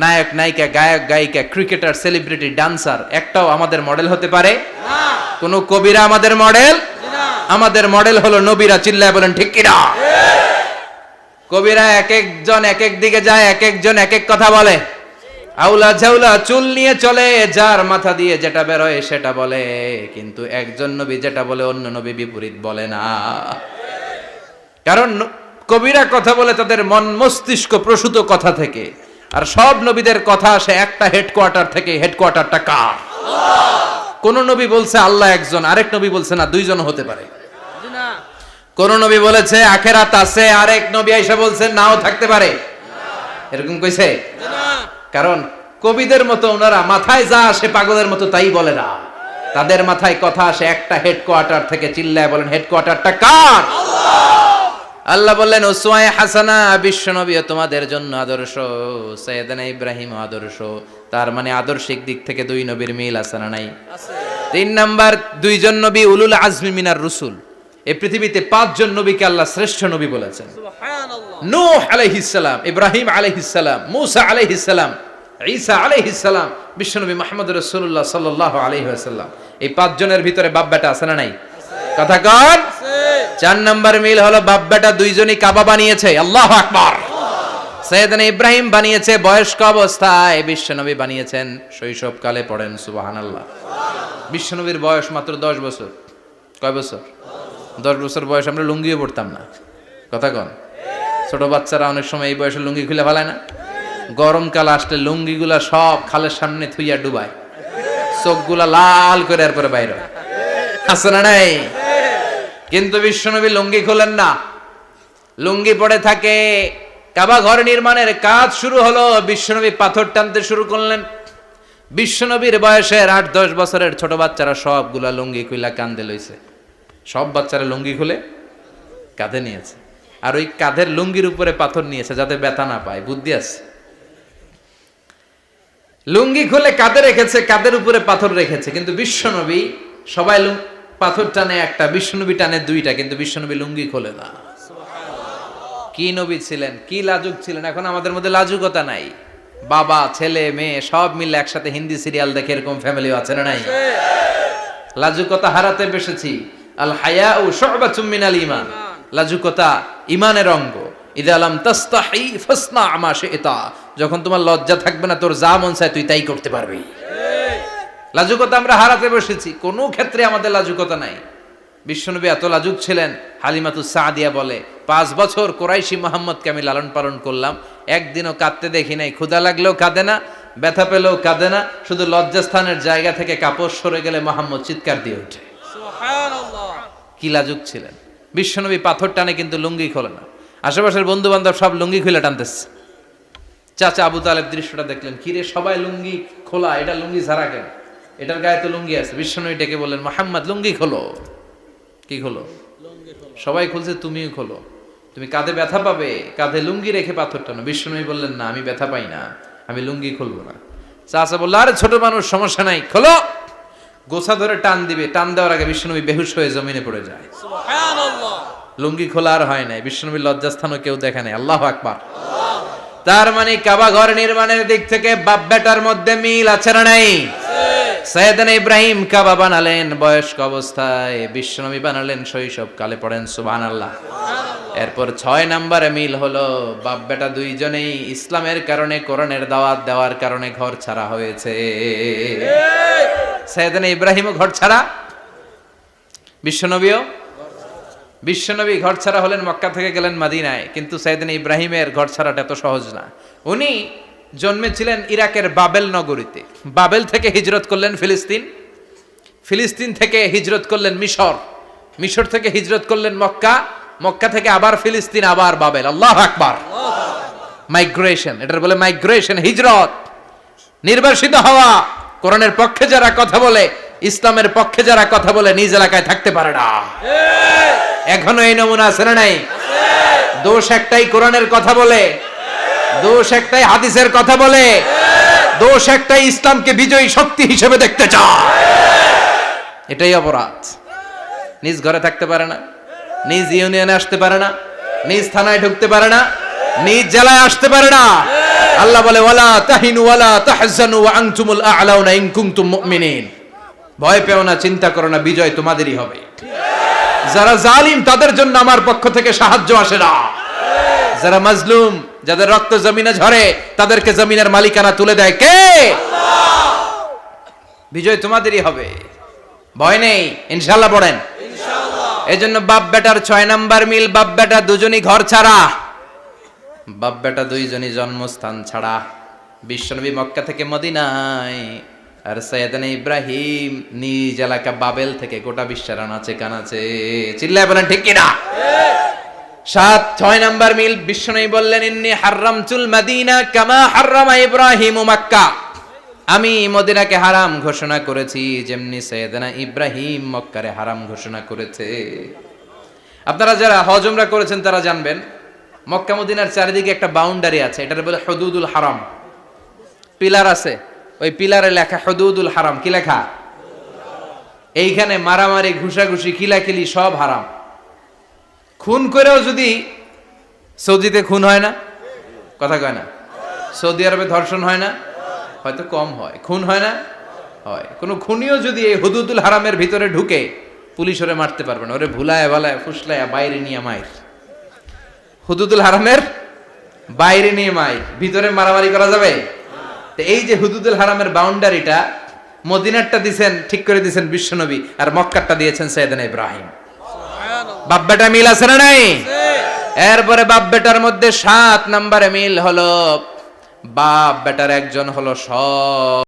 নায়ক নায়িকা, গায়ক গায়িকা, ক্রিকেটার, সেলিব্রিটি, ডান্সার একটাও আমাদের মডেল হতে পারে না। কোন কবিরা আমাদের মডেল? না। আমাদের মডেল হলো নবীরা। চিল্লায় বলেন ঠিক কিনা? কবিরা এক একজন এক এক দিকে যায়, এক একজন এক এক কথা বলে, আউলা ঝাউলা চুল নিয়ে চলে, যার মাথা দিয়ে যেটা বেরোয় সেটা বলে, কিন্তু একজন নবী যেটা বলে অন্য নবী বিপরীত বলে না। কারণ কবিরা কথা বলে তাদের মন মস্তিষ্ক প্রসূত কথা থেকে, আর সব নবীদের কথা আসে একটা হেডকোয়ার্টার থেকে। হেডকোয়ার্টারটা কার? কোন নবী বলছে আল্লাহ একজন, আরেক নবী বলছে না দুইজন হতে পারে। কোন নবী বলেছে আখেরাত আছে, আরেক নবী আইসা বলছে নাও থাকতে পারে। এরকম কইছে? কারণ কবিদের মতো ওনারা মাথায় যা আসে পাগলের মতো তাই বলে না, তাদের মাথায় কথা আসে একটা হেডকোয়ার্টার থেকে। চিল্লায় বলেন হেডকোয়ার্টারটা কার? আল্লাহ বললেন উসওয়ায়ে হাসানা, বিশ্বনবী তোমাদের জন্য আদর্শ, সাইয়েদনা ইব্রাহিম আদর্শ। তার মানে আদর্শিক দিক থেকে দুই নবীর মিল আছে না নাই? আছে। 3 নাম্বার, দুইজন নবী উলুল আজমি মিনার রুসুল। এই পৃথিবীতে 5 জন নবীকে আল্লাহ শ্রেষ্ঠ নবী বলেছেন। সুবহানাল্লাহ। নূহ আলাইহিস সালাম, ইব্রাহিম আলাইহিস সালাম, মূসা আলাইহিস সালাম, ঈসা আলাইহিস সালাম, বিশ্বনবী মুহাম্মদ রাসূলুল্লাহ সাল্লাল্লাহু আলাইহি ওয়াসাল্লাম। এই 5 জনের ভিতরে বাপ বেটা আছে না নাই? কথা কন। 4 নাম্বার মিল হলো বাপ বেটা দুইজনই কাবা বানিয়েছে। আল্লাহু আকবার। সাইয়েদনা ইব্রাহিম বানিয়েছে বয়স্ক অবস্থায়, বিশ্বনবী বানিয়েছেন শৈশবকালে। পড়েন সুবহানাল্লাহ। বিশ্বনবীর বয়স মাত্র 10 বছর। কয় বছর? 10 বছর বয়স আমরা লুঙ্গিও পড়তাম না। কথা কন। ছোট বাচ্চারা অনেক সময় এই বয়সে লুঙ্গি খুলে ফেলায় না? গরমকাল আসলে লুঙ্গিগুলা সব খালের সামনে থুইয়া ডুবায়, চোখগুলা লাল করে এরপরে বাইরে আছে না নাই? কিন্তু বিশ্বনবী লুঙ্গি খোলেন না, লুঙ্গি পড়ে থাকে। কাবা ঘর নির্মাণের কাজ শুরু হলো, বিশ্বনবী পাথর টানতে শুরু করলেন। বিশ্বনবীর বয়সের 8-10 বছরের ছোট বাচ্চারা সবগুলা লুঙ্গি খুইলা কাঁধে লইছে। সব বাচ্চারা লুঙ্গি খুলে কাঁধে নিয়েছে, আর ওই কাঁধের লুঙ্গির উপরে পাথর নিয়েছে যাতে ব্যথা না পায়। বুদ্ধি আছে। লুঙ্গি খুলে কাঁধে রেখেছে, কাঁধের উপরে পাথর রেখেছে। কিন্তু বিশ্বনবী সবাই পাথর টানে একটা, বিশ্বনবী টানে 2টা, কিন্তু বিশ্বনবী লুঙ্গি খোলে না। কি নবী ছিলেন, কি লাজুক ছিলেন। এখন আমাদের মধ্যে লাজুকতা নাই। বাবা ছেলে মেয়ে সব মিলে একসাথে হিন্দি সিরিয়াল দেখে এরকম ফ্যামিলিও আছে না নাই? লাজুকতা হারাতে বসেছি। আল হায়াউ শু'বাতুম মিনাল ঈমান। লাজুকতা ঈমানের অঙ্গ। ইযা লাম তাস্তাহি ফাসনা মা শি'তা। যখন তোমার লজ্জা থাকবে না, তোর যা মন চায় তুই তাই করতে পারবি। লাজুকতা আমরা হারাতে বসেছি, কোনো ক্ষেত্রে আমাদের লাজুকতা নাই। বিশ্বনবী এত লাজুক ছিলেন, হালিমাতুস সাদিয়া বলে 5 বছর কুরাইশি মুহাম্মদকে আমি লালন পালন করলাম, একদিনও কাঁদতে দেখি নাই। ক্ষুধা লাগলেও কাঁদে না, ব্যথা পেলেও কাঁদে না, শুধু লজ্জাস্থানের জায়গা থেকে কাপড় সরে গেলে মুহাম্মদ চিৎকার দিয়ে ওঠে। সুবহানাল্লাহ। কি লাজুক ছিলেন। বিশ্বনবী পাথর টানে কিন্তু লুঙ্গি খোলে না। আশেপাশের বন্ধু বান্ধব সব লুঙ্গি খুলে টানতেছে। চাচা আবু তালেব দৃশ্যটা দেখলেন, কিরে সবাই লুঙ্গি খোলা, এটা লুঙ্গি ছাড়া কেন? এটার গায়ে তো লুঙ্গি আছে। বিশ্বনবী ডেকে বললেন মুহাম্মদ লুঙ্গি খোলো। কি খোলো? সবাই খুলছে, তুমিও খোলো। তুমি কাঁধে ব্যথা পাবে, কাঁধে লুঙ্গি রেখে পাথর টানো। বিশ্বনবী বললেন না, আমি ব্যথা পাই না, আমি লুঙ্গি খুলবো না। চাচা বলল আরে ছোট মানুষ, সমস্যা নাই, খোলো। গোছা ধরে টান দিবে, টান দেওয়ার আগে বিশ্বনবী বেহুশ হয়ে জমিনে পড়ে যায়। সুবহানাল্লাহ। লুঙ্গি খোলা আর হয় নাই। বিশ্বনবীর লজ্জাস্থানও কেউ দেখে নাই। আল্লাহু আকবার। তার মানে কাবা ঘর নির্মাণের দিক থেকে বাপ বেটার মধ্যে মিল আছে না নাই? সাইয়েদনা ইব্রাহিম কাবা বানালেন বয়স্ক অবস্থায়, বিশ্বনবী বানালেন শৈশবকালে। পড়েন সুবহানাল্লাহ। এরপর 6 নম্বরে মিল হলো বাপ বেটা দুইজনেই ইসলামের কারণে, কোরআনের দাওয়াত দেওয়ার কারণে ঘর ছাড়া হয়েছে। সাইয়েদনা ইব্রাহিমও ঘর ছাড়া, বিশ্বনবী ঘর ছাড়া হলেন, মক্কা থেকে গেলেন মদিনায়। কিন্তু সাইয়েদনা ইব্রাহিমের ঘর ছাড়াটা এত সহজ না। উনি জন্মেছিলেন ইরাকের বাবেল নগরীতে। বাবেল থেকে হিজরত করলেন ফিলিস্তিন, ফিলিস্তিন থেকে হিজরত করলেন মিশর, মিশর থেকে হিজরত করলেন মক্কা, মক্কা থেকে আবার ফিলিস্তিন, আবার বাবেল। আল্লাহু আকবার। মাইগ্রেশন, এটার বলে মাইগ্রেশন, হিজরত, নির্বাসিত হওয়া। কোরআনের পক্ষে যারা কথা বলে, ইসলামের পক্ষে যারা কথা বলে, নিজ এলাকায় থাকতে পারে না। এখনো এই নমুনা আছে না নাই? দোষ একটাই, কোরআনের কথা বলে। দোষ একটাই, হাদিসের কথা বলে। দোষ একটাই, ইসলামকে বিজয়ী শক্তি হিসেবে দেখতে চায়। এটাই অপরাধ। নিজ ঘরে থাকতে পারে না, নিজ ইউনিয়নে আসতে পারে না, নিজ থানায় ঢুকতে পারে না, নিজ জেলায় আসতে পারে না। আল্লাহ বলে ওয়ালা তাহিনু ওয়ালা তাহজানু ওয়া আনতুমুল আ'লাউনা ইন কুনতুম মুমিনিন। ভয় পেও না, চিন্তা করো না, বিজয় তোমাদেরই হবে। যারা জালিম তাদের জন্য আমার পক্ষ থেকে সাহায্য আসে না। যারা মাজলুম, যাদের রক্ত জমিনে ঝরে, তাদেরকে জমিনের মালিকানা তুলে দেয় কে? আল্লাহ। বিজয় তোমাদেরই হবে, ভয় নেই, ইনশাআল্লাহ পড়েন ইনশাআল্লাহ। এজন্য বাপ বেটার 6 নাম্বার মিল, বাপ বেটা দুজনই ঘর ছাড়া, বাপ বেটা দুইজনই জন্মস্থান ছাড়া। বিশ্বনবী মক্কা থেকে মদিনায়, আর সাইয়েদনা ইব্রাহিম নিজ এলাকা বাবেল থেকে গোটা বিশ্বের আনাচে কানাচে। চিল্লায় বলেন ঠিক কিনা? 6 নাম্বার মিল, বিশ্বনবী বললেন ইন্নী হারামতুল মাদিনা কামা হারামা ইব্রাহিম মক্কা। আমি মদিনাকে হারাম ঘোষণা করেছি যেমনি সাইয়েদনা ইব্রাহিম মক্কারে হারাম ঘোষণা করেছে। আপনারা যারা হজ উমরা করেছেন তারা জানবেন, মক্কা মদিনার চারিদিকে একটা বাউন্ডারি আছে, এটার বলে হুদুদুল হারাম। পিলার আছে, ওই পিলারে লেখা হুদুদুল হারাম। কি লেখা? এইখানে মারামারি, ঘুষাঘুষি, খিলাখিলি সব হারাম। খুন করেও যদি, সৌদিতে খুন হয় না, কথা কয় না? সৌদি আরবে ধর্ষণ হয় না? হয়তো কম হয়। খুন হয় না? হয়। কোন খুনিও যদি এই হুদুদুল হারামের ভিতরে ঢুকে, পুলিশ ওরে মারতে পারবে না। ওরে ভুলায় ভালায় ফুসলায় বাইরে নিয়ে মাইর। হুদুদুল হারামের বাইরে নিয়ে মাইর, ভিতরে মারামারি করা যাবে? তো এই যে হুদুদুল হারামের বাউন্ডারিটা, মদিনারটা দিয়েছেন, ঠিক করে দিয়েছেন বিশ্বনবী, আর মক্কারটা দিয়েছেন সাইয়েদনা ইব্রাহিম। বাপ বেটা মিল আছে না নাই? এরপরে বাপ বেটার মধ্যে 7 নম্বরে মিল হলো, বাপ বেটার একজন হলো সৎ।